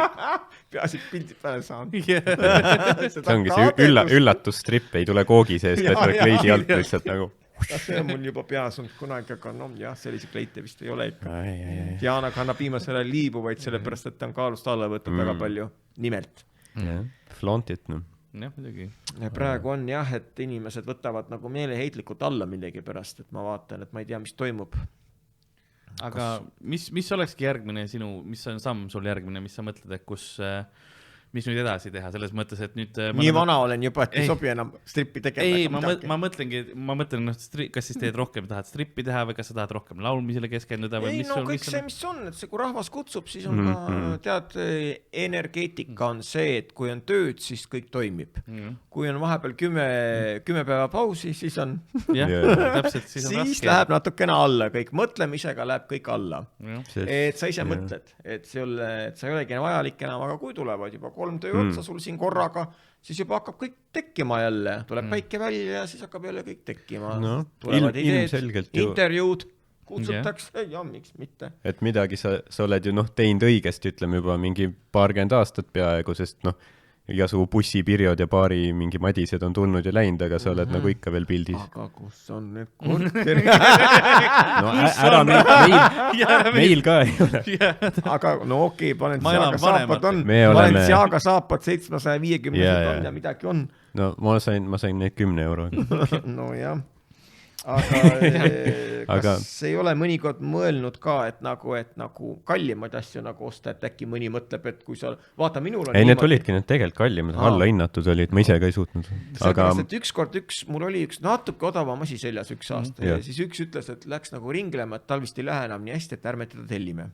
Peaasi pildid peale saan. See ongi see üllatusstrip, ei tule koogi seest, et ole kleidi alt lihtsalt nagu. See on mul juba peas olnud kunagi, aga no jah, sellise kleite vist ei ole ikka. Diana kannab viimasele liibuvaid sellepärast, et ta on kaalust alla võtnud väga palju nimelt. Flauntit, no. Jah, midagi. Ja praegu on jah, et inimesed võtavad nagu meeleheitlikult alla millegi pärast, et ma vaatan, et ma ei tea, mis toimub. Aga mis olekski järgmine sinu, mis on samm sul järgmine, mis sa mõtled, et kus... mis nüüd edasi teha, selles mõttes, et nüüd... Nii vana olen juba, et ei sobi enam strippi tegema. Ei, ma mõtlen, kas siis teed rohkem tahad strippi teha või kas sa tahad rohkem laulmisele keskenduda või ei, no kõik see, mis on, et see, kui rahvas kutsub, siis on ka, tead, energeetika on see, et kui on tööd, siis kõik toimib. Kui on vahepeal 10 päeva pausi, siis on... täpselt, siis on siis läheb natukene alla kõik. Mõtlemisega läheb kõik alla. Et sa ise mõtled, et sa ei olegi vajalik enam, aga kui tulevad juba 3 töö otsa sul siin korraga, siis juba hakkab kõik tekkima jälle. Tuleb päike välja ja siis hakkab jälle kõik tekkima. Tulevad ideed, intervjuud, kutsutakse ja miks mitte. Et midagi sa oled ju teinud õigesti, ütleme juba mingi 20 aastat peaaegu, sest igasugu bussipirjod ja paari mingi madised on tulnud ja läinud, aga sa oled nagu ikka veel pildis. Aga kus on need korteri? No ära meil ka ei ole. Aga no okei, Balenciaga saapad on. Balenciaga saapad 750 on ja midagi on. No ma sain neid 10 €. No jah. Aga kas ei ole mõnikord mõelnud ka, et nagu kallimaid asju nagu osta, et äkki mõni mõtleb, et kui sa vaata minul on ei, need olidki need tegelikult kallimad, alla hinnatud olid, ma ise ka ei suutnud. Sellepärast, et mul oli üks natuke odavam asi seljas üks aasta ja siis üks ütles, et läks nagu ringlema, et tal vist ei lähe enam nii hästi, et ärme teda tellime.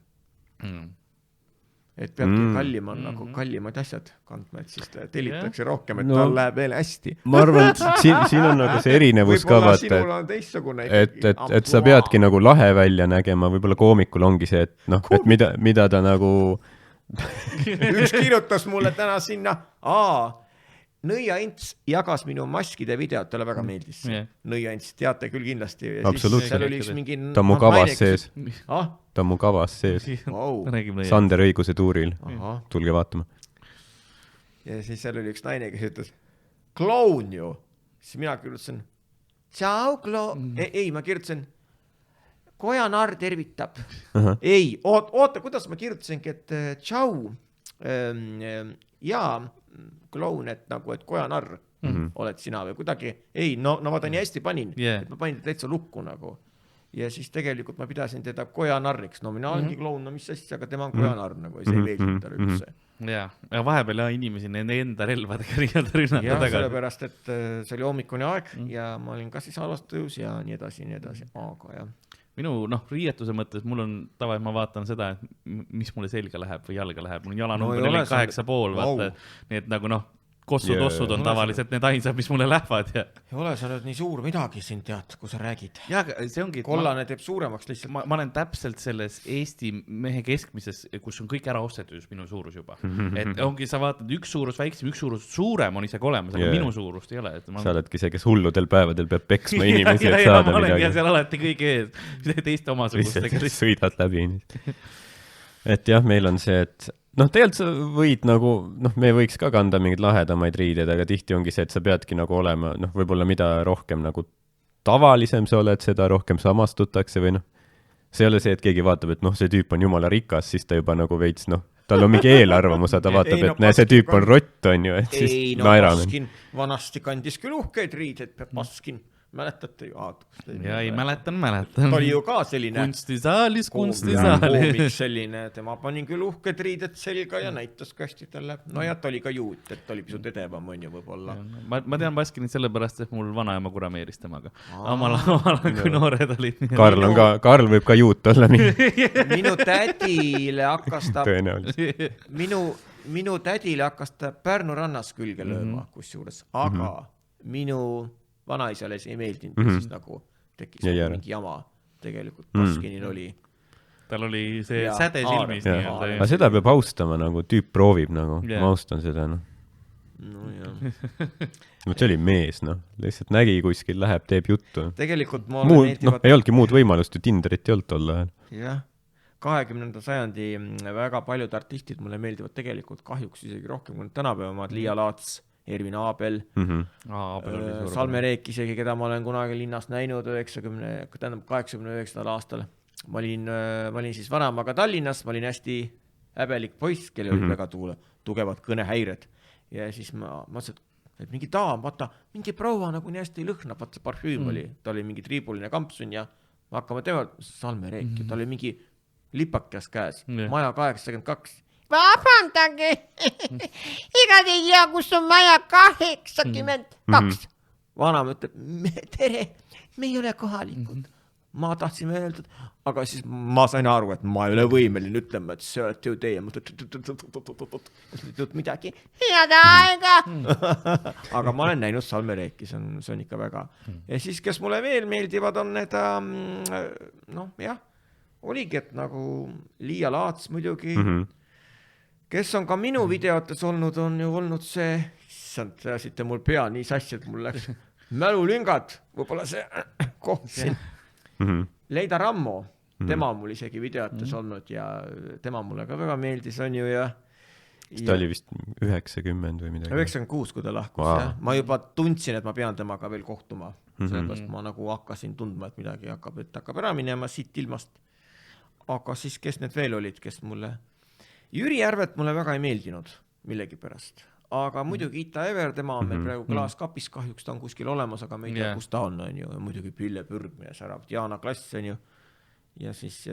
Et peabki kallima nagu kallimad asjad kandma, et siis tellitakse rohkem, et tal läheb veel hästi. Ma arvan, siin on nagu see erinevus ka vaata, et sa peadki nagu lahe välja nägema, võib-olla koomikul ongi see, et mida ta nagu... Üks kirjutas mulle täna sinna, Nõia Ints jagas minu maskide videot, talle väga meeldis. Nõia Ints, teate küll kindlasti. Absoluutselt. Ta on mu kavas sees. Ta on mu kavas sees. Sander Õiguse tuuril. Tulge vaatama. Ja siis seal oli üks naine, kes ütles, kloun ju. Siis mina kirjutasin, tšau, kloun. Ei, ma kirjutasin, Kojanar tervitab. Ei, oota, kuidas ma kirjutasingi, et tšau. Jaa, kloun, et nagu, et Kojanarr oled sina või kuidagi. Ei, no vaata nii hästi panin, et ma panin täitsa lukku nagu. Ja siis tegelikult ma pidasin teda Kojanarriks. No mina olengi kloun, no mis asja, aga tema on Kojanarr nagu, see ei meeldi talle üldse. Ja vahepeal inimesi enda relvadega rünnata taga. Ja sellepärast, et see oli hommikune aeg ja ma olin kas siis halvastujus ja nii edasi. Aga jah. Minu riietuse mõttes mul on tava, et ma vaatan seda, et mis mulle selga läheb või jalga läheb. Mul on jalanumber 8,5, vaata. Nii et nagu kossud-ossud on tavaliselt need ainsad, mis mulle lähevad. Ja ole sa nüüd nii suur midagi siin tead, kui sa räägid. Ja see ongi... Kollane teeb suuremaks lihtsalt. Ma olen täpselt selles Eesti mehe keskmises, kus on kõik ära ostetud minu suurus juba. Et ongi, sa vaatad üks suurus väiksem, üks suurus suurem on isegi olemas, aga minu suurust ei ole. Sa oledki see, kes hulludel päevadel peab peksma inimesi, et saada midagi. Ma olengi seal alati kõige ees, teiste omasugustega. Lihtsalt sõidad läbi. Et jah, meil on see, et tegelikult sa võid nagu, me võiks ka kanda mingid lahedamaid riided, aga tihti ongi see, et sa peadki nagu olema, võib-olla mida rohkem nagu tavalisem sa oled, seda rohkem samastutakse või see ei ole see, et keegi vaatab, et see tüüp on jumala rikas, siis ta juba nagu veits, tal on mingi eelarvamus, ta vaatab, et see tüüp on rott, on ju, et siis naerame. Paskin, vanasti kandis küll uhkeid riided, Paskin. Mäletate ju? Ja ei mäletan. Ta oli ju ka selline kunstisaalis. Koomik selline, tema panin küll uhked riided selga ja näitas kästi talle. No ja ta oli ka juut, et ta oli pisut edevam, on ju võib-olla. Ma tean Baskinit sellepärast, et mul vanaema kurameeris temaga. Omal kui noored olid. Karl võib ka juut olla. Minu tädile hakkas ta minu tädile hakkas ta Pärnu rannas külge lööma kusjuures, aga minu vanaisales ei meeldinud, siis nagu tekkis mingi jama tegelikult Baskinil oli. tal oli see säde silmis nii-öelda. Aga seda peab austama, nagu tüüp proovib, nagu ma austan seda, noh. No jah. See oli mees, noh. Lihtsalt nägi kuskil, läheb, teeb juttu. Tegelikult mulle meeldivad... ei olnudki muud võimalust, ju Tinderit ei olnud tol ajal. Jah. 20. sajandi väga paljud artistid mulle meeldivad tegelikult kahjuks isegi rohkem kui tänapäevamad. Liia Laats, Ervin Aabel, Salme Reek isegi, keda ma olen kunagi linnas näinud 89. aastal. Ma olin siis vanamaga Tallinnas, ma olin hästi häbelik poiss, kelle olid väga tugevad kõnehäired. Ja siis ma mõtlesin, et mingi daam, vaata, mingi proua nagu nii hästi lõhnab, vaata see parfüüm oli, ta oli mingi triibuline kampsun ja ma hakkame tema Salme Reek, ta oli mingi lipakas käes, maja 82. Vabandage, ega te ei tea, kus on maja 82. Vanam ütleb, tere, me ei ole kohalikud. Ma tahtsin öelda, aga siis ma sain aru, et ma ei ole võimeline ütlema, et see olete ju teie. Ma midagi, head aega. Aga ma olen näinud Salme Reeki, see on ikka väga. Ja siis, kes mulle veel meeldivad, on need, noh, jah, oligi, et nagu Liia Laats muidugi, kes on ka minu videotes olnud, on ju olnud see, issand, te asite mul pea nii sassi, et mul läks mälulüngad, võib-olla see koht siin. Leida Rammo, tema on mul isegi videotes olnud ja tema mulle ka väga meeldis, on ju ja... Ta oli vist 90 või midagi. 96, kui ta lahkus. Ja. Ma juba tundsin, et ma pean temaga veel kohtuma. Sellepärast ma nagu hakkasin tundma, et midagi hakkab ära minema siit ilmast. Aga siis, kes need veel olid, kes mulle... Jüri Järvet mulle väga ei meeldinud millegi pärast. Aga muidugi Ita Ever, tema on meil praegu klaaskapis, kahjuks ta on kuskil olemas, aga me ei tea, kus ta on ju. Muidugi Pille Pürg, meie särav Diana Klass on ju. Ja siis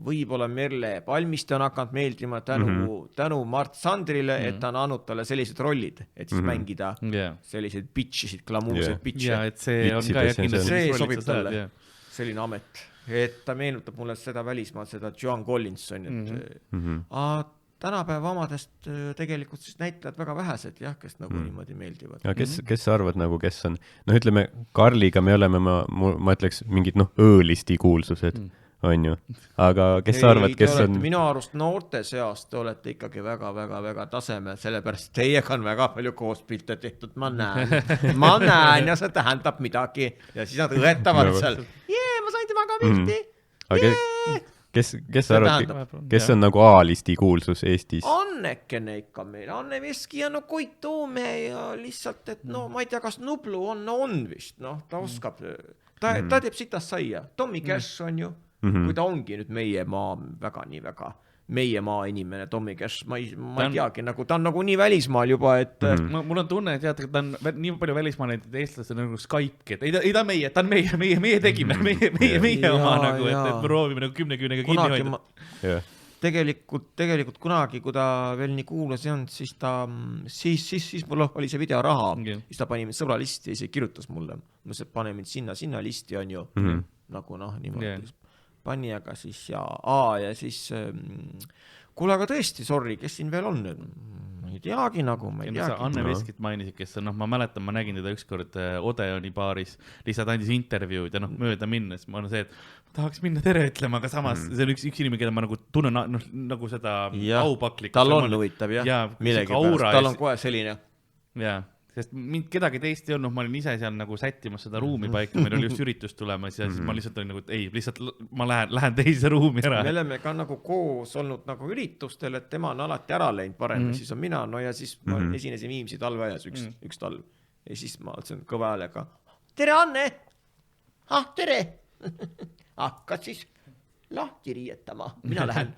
võib-olla Merle Palmiste on hakanud meeldima tänu Mart Sandrile, et ta on andnud talle sellised rollid, et siis mängida sellised bitchisid, glamuurseid bitche. Ja, et see on ka see sobib talle, selline amet. Et ta meenutab mulle seda välismaal, seda Joan Collinson. Tänapäeva omadest tegelikult siis näitlejad väga vähesed, jah, kes nagu niimoodi meeldivad. Ja kes sa arvad, nagu kes on? No ütleme, Karliga me oleme, ma ütleks, mingid õõlisti kuulsused, on ju. Aga kes sa arvad, kes on... Minu arust noorte seast te olete ikkagi väga tasemel, sellepärast teiega on väga palju koospilte tehtud, ma näen ja see tähendab midagi. Ja siis nad õetavad seal, ma sain temaga pilti, Kes sa arvad, kes on nagu A-listi kuulsus Eestis? Annekene ikka meil, Anne Veski ja no Koit Toome ja lihtsalt, et no ma ei tea, kas Nublu on vist, noh, ta oskab, ta teeb sitast saia. Tommy Cash on ju, kui ta ongi nüüd meie maa meie maa inimene, Tommy Cash, ma ei teagi, nagu ta on nagu nii välismaal juba, et... Mul on tunne, et ta on nii palju välismaal, et eestlased on nagu Skype, et ei ta meie, ta on meie tegime, meie oma nagu, et proovime nagu 10 kinni hoida. Tegelikult kunagi, kui ta veel nii kuulas ei olnud, siis mul oli see video raha, siis ta pani mind sõbra listi ja siis kirjutas mulle. Ma mõtlesin, et pane mind sinna listi on ju, nagu noh, niimoodi. Pani aga siis ja siis kuule, aga tõesti, sorry, kes siin veel on? Ma ei teagi nagu, ma ei teagi. Anne Veskit mainisid, kes on, ma mäletan, ma nägin teda ükskord Odeoni baaris, lihtsalt andis intervjuud ja mööda minnes, ma olen see, et tahaks minna tere ütlema, aga samas see on üks inimene, keda ma nagu tunnen nagu seda aupaklikku. Tal on huvitav, jah, millegi pärast, tal on kohe selline. Jaa. Sest mind kedagi teist ei olnud, ma olin ise seal nagu sättimas seda ruumi paika, meil oli just üritus tulemas ja siis ma lihtsalt olin nagu, et ei, lihtsalt ma lähen teise ruumi ära. Me oleme ka nagu koos olnud nagu üritustel, et tema on alati ära läinud parem, siis on mina, no ja siis ma esinesin Viimsi talveajas üks talv. Ja siis ma ütlesin kõva häälega, tere Anne! Tere! Hakkad siis lahti riietama, mina lähen.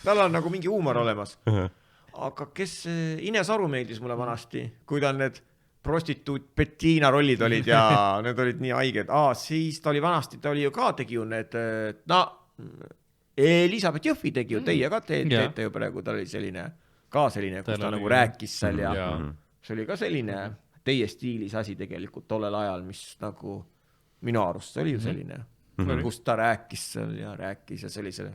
Tal on nagu mingi huumor olemas. Aga kes Ines Aru meeldis mulle vanasti, kui ta need prostituut Bettina rollid olid ja need olid nii haiged. Siis ta oli vanasti, ta oli ju ka tegi ju need, Elisabeth Jõhvi tegi ju, teie ka teete ju praegu, ta oli selline, kus ta nagu rääkis seal ja see oli ka selline teie stiilis asi tegelikult tollel ajal, mis nagu minu arust oli ju selline, kus ta rääkis seal ja sellise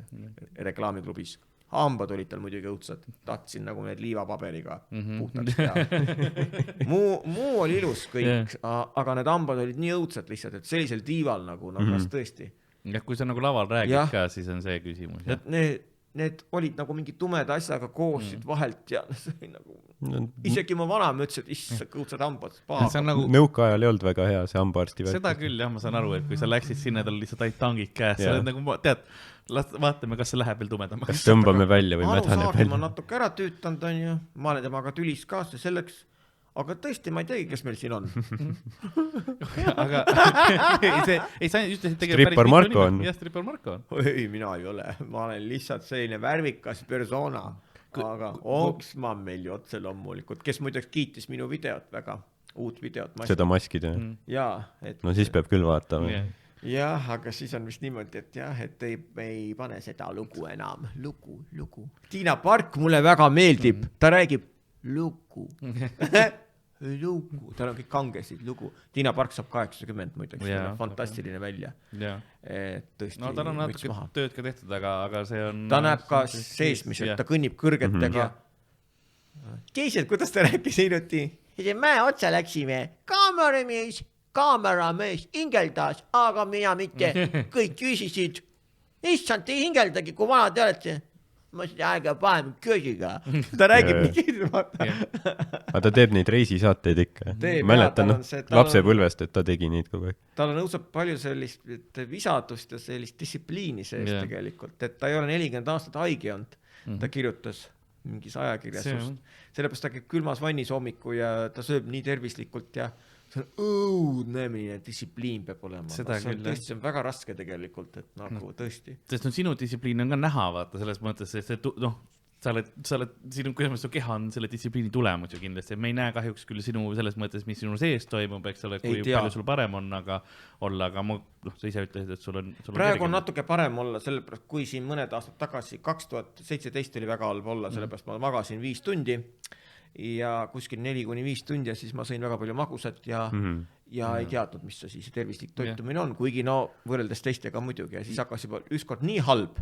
reklaamiklubis. Hambad olid tal muidugi õudsad, tahtsin nagu need liivapaberiga puhtaks teha. Muu oli ilus kõik, aga need hambad olid nii õudsad lihtsalt, et sellisel diival nagu, kas tõesti. Ja kui sa nagu laval räägid ka, siis on see küsimus. Need olid nagu mingi tumeda asjaga koosid vahelt ja nagu... Isegi mu vana ütles, et issa kõutsad hambad. Nagu... Nõukaajal ei olnud väga hea see hambaarsti värk. Seda küll, jah, ma saan aru, et kui sa läksid sinna, tal lihtsalt ainult tangid käes. Sa oled nagu, tead, vaatame, kas see läheb veel tumedamaks. Kas tõmbame välja või mädane välja. Ma natuke ära tüütanud on ju, ma olen temaga tülis kaasa selleks, aga tõesti, ma ei teagi, kes meil siin on. Aga ei saa just Stripper Marko on. Ja, Stripper Marko on. Ei, mina ei ole. Ma olen lihtsalt selline värvikas persona. Aga Oksman meil ju otse loomulikult, kes muideks kiitis minu videot väga, uut videot. Seda maskida. Jaa. No siis peab küll vaatama. Jah, aga siis on vist niimoodi, et jah, et ei pane seda lugu enam. Lugu. Tiina Park mulle väga meeldib. Ta räägib lugu. Lugu, tal on kõik kangesid lugu. Tiina Park saab 80 muideks, fantastiline välja. Tõesti, no tal on natuke tööd ka tehtud, aga see on... Ta näeb ka seesmiselt, ta kõnnib kõrgetega. Teised, kuidas ta rääkis hiljuti? Mäe otsa läksime, kaameramees hingeldas, aga mina mitte. Kõik küsisid, issand, ei hingeldagi, kui vana te olete. Ma seda aega panen köögiga. Ta räägib nii Aga ta teeb neid reisisaateid ikka. Mäletan lapsepõlvest, et ta tegi neid kogu aeg. Tal on õusab palju sellist visadust ja sellist distsipliini sees tegelikult. Et ta ei ole 40 aastat haige olnud. Ta kirjutas mingis ajakirjas just. Sellepärast ta käib külmas vannis hommiku ja ta sööb nii tervislikult ja see on õudnemine, distsipliin peab olema. See on väga raske tegelikult, et nagu tõesti. Sest sinu distsipliin on ka näha, vaata, selles mõttes, et sa oled, kuidas su keha on selle distsipliini tulemus ju kindlasti. Me ei näe kahjuks küll sinu selles mõttes, mis sinu sees toimub, eks ole, kui palju sul parem on, aga sa ise ütlesid, et sul on... Praegu on natuke parem olla, sellepärast kui siin mõned aastad tagasi, 2017 oli väga halb olla, sellepärast ma magasin 5 tundi ja kuskil 4-5 tundi ja siis ma sõin väga palju magusat ja ei teadnud, mis see siis tervislik toitumine on, kuigi võrreldes teistega muidugi ja siis hakkas juba ükskord nii halb,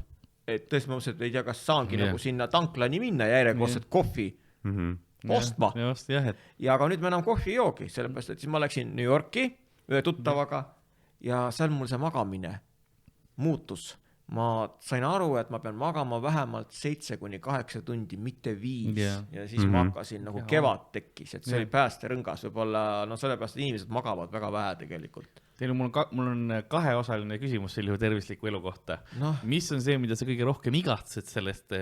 et tõesti ma mõtlesin, et ei tea, kas saangi nagu sinna tanklani minna ja järjekordselt kohvi ostma. Ja aga nüüd ma enam kohvi ei joogi, sellepärast, et siis ma läksin New Yorki ühe tuttavaga ja seal mul see magamine muutus. Ma sain aru, et ma pean magama vähemalt 7-8 tundi, mitte 5 ja siis ma hakkasin nagu kevad tekkis, et see oli päästerõngas võib-olla, sellepärast, et inimesed magavad väga vähe tegelikult. Mul on kaheosaline küsimus selle tervisliku elu kohta. Mis on see, mida sa kõige rohkem igatsed sellest,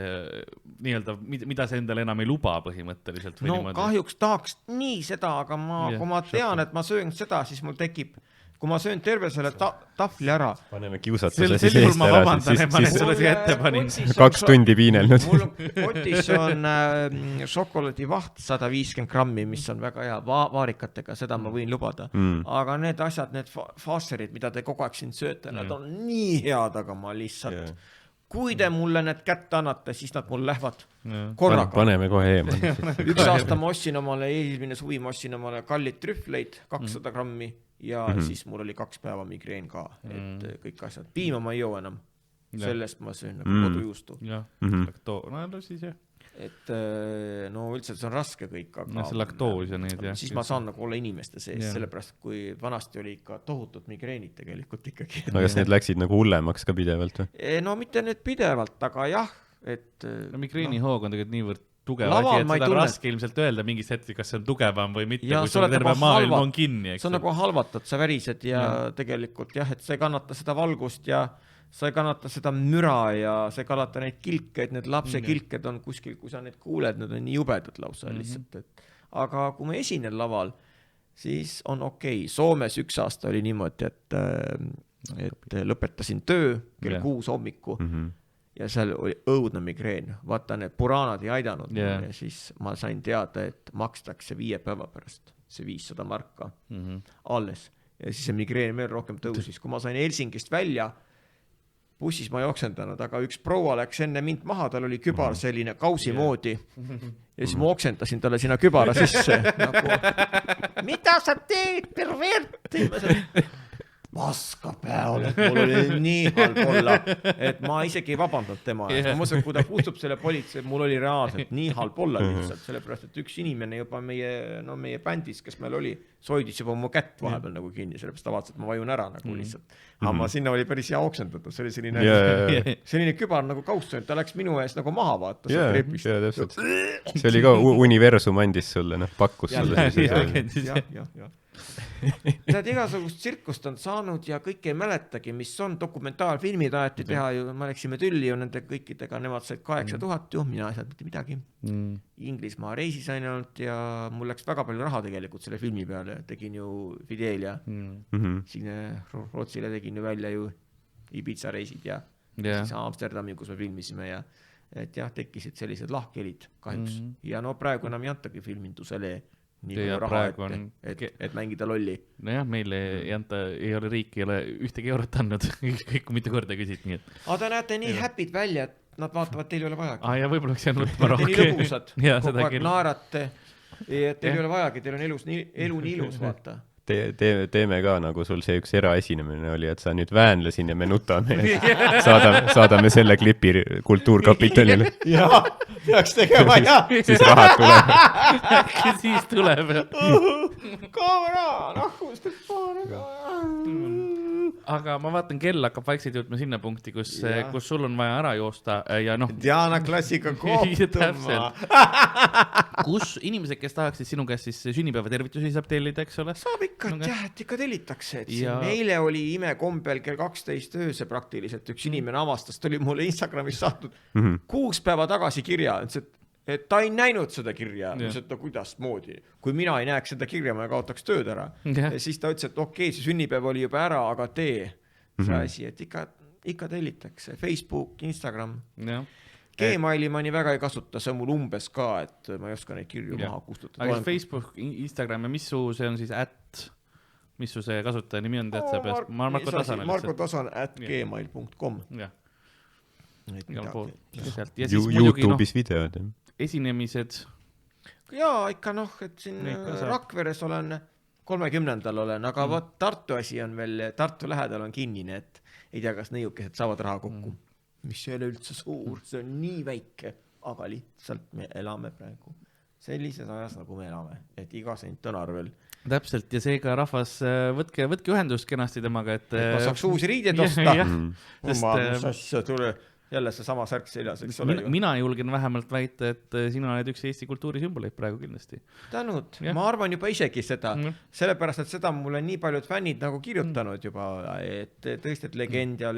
mida sa endale enam ei luba põhimõtteliselt? Kahjuks tahaks nii seda, aga kui ma tean, et ma söön seda, siis mul tekib kui ma söön terve selle tafli ära. Paneme kiusatuse siis eest ära. Siis sulle siia ette panin. 2 tundi piinelnud. Mul kotis on šokolaadivaht 150 grammi, mis on väga hea vaarikatega, seda ma võin lubada. Aga need asjad, need faaserid, mida te kogu aeg siin sööte, nad on nii head, aga ma lihtsalt... Kui te mulle need kätte annate, siis nad mul lähevad korraga. Paneme kohe eemal. Üks aasta ma ossin omale, eelmine suvi ma ossin omale kallid trühvleid, 200 grammi ja siis mul oli 2 päeva migreen ka, et kõik asjad. Piima ma ei joo enam, sellest ma söön nagu kodujuustu. Siis jah. Et üldse see on raske kõik, aga see laktoos ja need, siis ma saan nagu olla inimeste sees, sellepärast kui vanasti oli ikka tohutud migreenid tegelikult ikkagi. Aga kas need läksid nagu hullemaks ka pidevalt või? No mitte need pidevalt, aga jah, et... Migreeni hoog on tegelikult niivõrd tugev asi, et seda on raske ilmselt öelda mingis hetki, kas see on tugevam või mitte, kui sul terve maailm on kinni. See on nagu halvatud, sa värised ja tegelikult jah, et sa ei kannata seda valgust ja sa ei kannata seda müra ja sa ei kannata neid kilkeid, need lapse kilked on kuskil, kui sa need kuuled, need on nii jubedad lausa lihtsalt. Aga kui ma esinen laval, siis on okei. Soomes 1 aasta oli niimoodi, et lõpetasin töö kell 6 hommiku ja seal oli õudne migreen. Vaata, need puranad ei aidanud ja siis ma sain teada, et makstakse 5 päeva pärast see 500 marka alles. Ja siis see migreen veel rohkem tõusis. Kui ma sain Helsingist välja, bussis ma ei oksendanud, aga üks proua läks enne mind maha, tal oli kübar selline kausi moodi ja siis ma oksendasin talle sinna kübara sisse. Mida sa teed, pervert? paska peal, et mul oli nii halb olla, et ma isegi ei vabandanud tema eest. Ma mõtlen, kui ta kutsub selle politsei, mul oli reaalselt nii halb olla lihtsalt, sellepärast, et üks inimene juba meie bändis, kes meil oli, soidis juba mu kätt vahepeal nagu kinni, sellepärast ta vaatas, et ma vajun ära nagu lihtsalt. Aga ma sinna oli päris hea oksendatud, see oli selline kübar nagu kausson, ta läks minu eest nagu maha vaata. See oli ka universum andis sulle, pakkus sulle. Tead, igasugust tsirkust on saanud ja kõik ei mäletagi, mis on dokumentaalfilmid aeti teha ju, me läksime tülli ju nende kõikidega, nemad said 8000 ju, mina ei saanud mitte midagi. Inglismaa reisis ainult ja mul läks väga palju raha tegelikult selle filmi peale, tegin ju Fidelia, siin Rootsile tegin ju välja ju Ibiza reisid ja siis Amsterdami, kus me filmisime ja et jah, tekkisid sellised lahkelid kahjuks ja no praegu enam ei antagi filmindusele nii palju raha, et mängida lolli. Nojah, meile ei anta, ei ole riik, ei ole ühtegi eurot andnud, kõik mitu korda küsid. Nii et... Aga te näete nii häpid välja, et nad vaatavad, teil ei ole vajagi. Ja võib-olla oleks jäänud võtma rohkem. Te nii lõbusad, kogu aeg naarate, et teil ei ole vajagi, teil on elu nii ilus, vaata. Teeme ka, nagu sul see üks eraesinemine oli, et sa nüüd väänlesin ja me nutame saadame selle klipi Kultuurkapitalile. Jaa, peaks tegema, jah. Siis rahad tuleb. Äkki siis tuleb. Kaamera, nahkust, et paanega. Aga ma vaatan, kell hakkab vaikselt jõudma sinna punkti, kus sul on vaja ära joosta ja noh... Diana klassika kohtuma. Kus inimesed, kes tahaksid sinu käest siis sünnipäeva tervitusi saab tellida, eks ole? Saab ikka, et ikka tellitakse. Meile oli imekombel kell 12 ööse praktiliselt. Üks inimene avastas, ta oli mulle Instagramis saatnud 6 päeva tagasi kirja, et ta ei näinud seda kirja, et kuidas moodi. Kui mina ei näeks seda kirja, ma kaotaks tööd ära. Ja siis ta ütles, et okei, see sünnipäev oli juba ära, aga tee see asi, et ikka tellitakse. Facebook, Instagram. Gmaili ma nii väga ei kasuta, see on mul umbes ka, et ma ei oska neid kirju maha kustutada. Aga Facebook, Instagram ja mis su see on siis mis su see kasutaja nimi on, tead sa peast? Marko Tasan. Marko Tasan @gmail.com. YouTube'is videod. Esinemised. Jaa, ikka et siin Rakveres olen 30. olen, aga võt Tartu asi on veel, Tartu lähedal on kinnine, et ei tea, kas nõiukesed saavad raha kokku. Mis ei ole üldse suur, see on nii väike, aga lihtsalt me elame praegu sellises ajas, nagu me elame, et iga sent on arvel. Täpselt, ja seega rahvas, võtke ühendust kenasti temaga, et... Ma saaks uusi riided osta. Mis asja tule... Jälle see sama särk seljas, eks ole. Mina julgen vähemalt väita, et sina oled üks Eesti kultuurisümboleid praegu kindlasti. Tänud. Ma arvan juba isegi seda. Sellepärast, et seda mulle nii paljud fännid nagu kirjutanud juba, et tõesti, et legend ja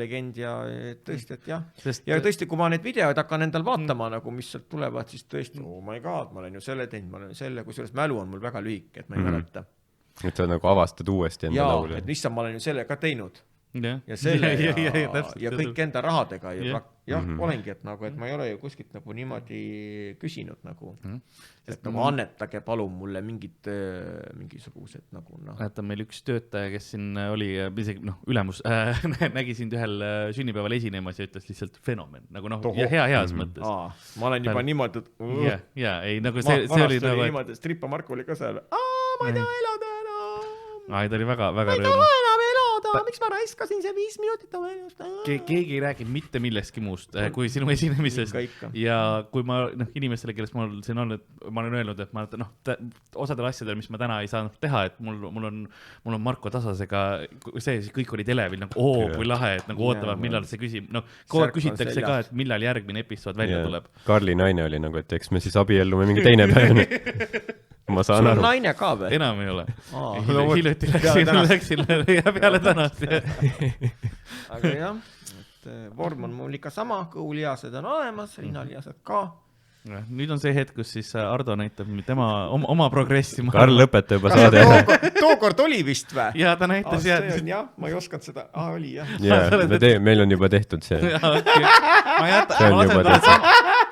tõesti, et jah. Ja tõesti, kui ma need videod hakkan endal vaatama, nagu mis sealt tulevad, siis tõesti, oh my god, ma olen ju selle teinud, ma olen selle, kui selles mälu on mul väga lühike, et ma ei mäleta. Et sa nagu avastad uuesti enda laulu. Jaa, et issand, ma olen ju selle ka teinud. Ja selle ja kõik enda rahadega jah, olengi, et nagu, et ma ei ole ju kuskilt nagu niimoodi küsinud nagu, et nagu annetage palun mulle mingisugused nagu et on meil üks töötaja, kes siin oli isegi ülemus nägi sind ühel sünnipäeval esinemas ja ütles lihtsalt fenomen, nagu ja heas mõttes. Ma olen juba niimoodi, ei, nagu see oli nagu niimoodi, Strippa Marko oli ka seal, ma ei taha elada ta oli väga rõõmus. Miks ma raiskasin see 5 minutit keegi ei räägi mitte millestki muust kui sinu esinemisest ja kui ma inimestele, kellest ma olen öelnud, et ma osadel asjadel, mis ma täna ei saanud teha, et mul on Marko Tasasega see, siis kõik oli televil kui lahe, et ootavad, millal see küsib kogu aeg küsitakse ka, et millal järgmine episood välja tuleb. Karli naine oli nagu, et eks me siis abiellume mingi teine päev. Ma saan aru. Sul on naine ka või? Enam ei ole. Hiljuti läksin peale tänast. Aga jah, et vorm on mul ikka sama, kõhuliased on olemas, rinnaliased ka. Nüüd on see hetk, kus siis Ardo näitab tema oma progressi. Karl lõpeta juba saade. Tookord oli vist või? Ja ta näitas jah, ma ei oskanud seda. Oli jah. Meil on juba tehtud see. Ma jätan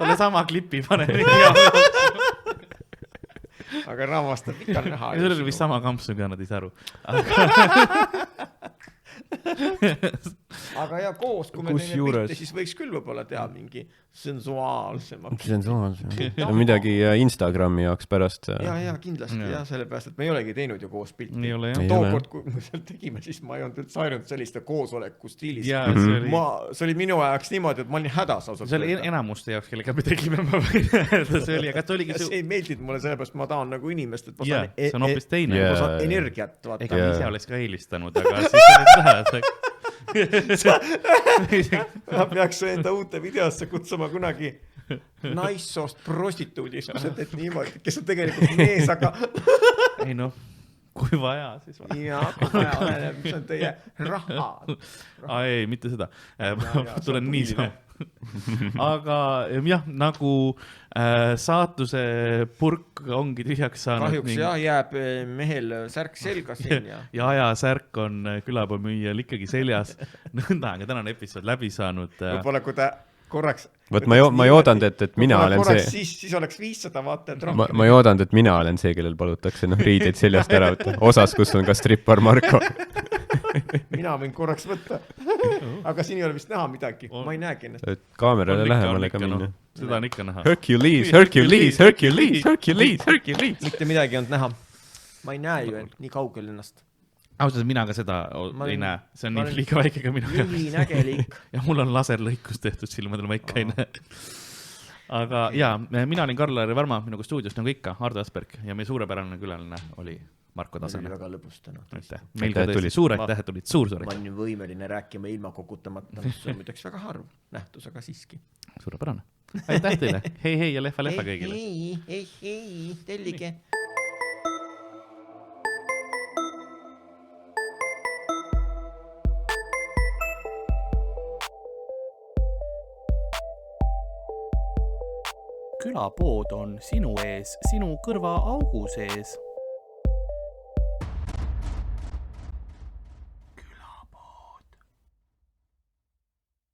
talle sama klipi panen. Aga raamast on ikka näha. See oli vist sama kampsuga, nad ei saa aru. aga ja koos, kui me teeme pilte, siis võiks küll võib-olla teha mingi sensuaalsema. Midagi Instagrami jaoks pärast. Ja kindlasti ja sellepärast, et me ei olegi teinud ju koos pilti. Tookord, kui me seal tegime, siis ma ei olnud üldse harjunud selliste koosoleku stiilis. See oli minu ajaks niimoodi, et ma olin hädas. See oli enamuste jaoks, kellega me tegime, ma võin öelda, see oli, aga see ei meeldinud mulle sellepärast, ma tahan nagu inimest, et see on hoopis teine. Ma saan energiat. Ega me ise oleks ka eelistanud, aga siis olid vähe. Ma peaks enda uute videosse kutsuma kunagi naissoost prostituudist, kes on tegelikult mees, aga ei noh, kui vaja, siis vaja. Jaa, kui vaja oleneb, mis on teie raha. Ei, mitte seda. Tulen niisama. Aga jah, nagu saatuse purk ongi tühjaks saanud. Kahjuks jah, jääb mehel särk selga siin. Ja ajasärk on külapoemüüjal ikkagi seljas. Nõnda, aga tänane episood läbi saanud. Võib-olla kui ta korraks... Võt, ma ei oodanud, et mina olen see... Siis oleks 500 vaatajat rohkem. Ma ei oodanud, et mina olen see, kellel palutakse riideid seljast ära võtta. Osas, kus on ka strippar Marko. Mina võin korraks võtta. Aga siin ei ole vist näha midagi. Ma ei näegi ennast. Kaamerale lähemale ka minna. Seda on ikka näha. Hercules. Mitte midagi on näha. Ma ei näe ju nii kaugel ennast. Ausalt, mina ka seda ei näe. See on nii liiga väike ka minu jaoks. Lühinägelik. Ja mul on laserlõikus tehtud silmadel, ma ikka ei näe. Aga jaa, mina olin Karl-Lari Varma, minuga stuudios nagu ikka, Ardo Asperg ja meie suurepärane külaline oli Marko Tasane. Oli väga lõbus täna. Meil ka tõesti suured tähed tulid, suur. Ma olin võimeline rääkima ilma kokutamata, mis on midagi väga harv nähtus, aga siiski. Suurepärane. Aitäh teile. Hei ja lehva kõigile. Hei, tellige. Külapood on sinu ees, sinu kõrva augu sees.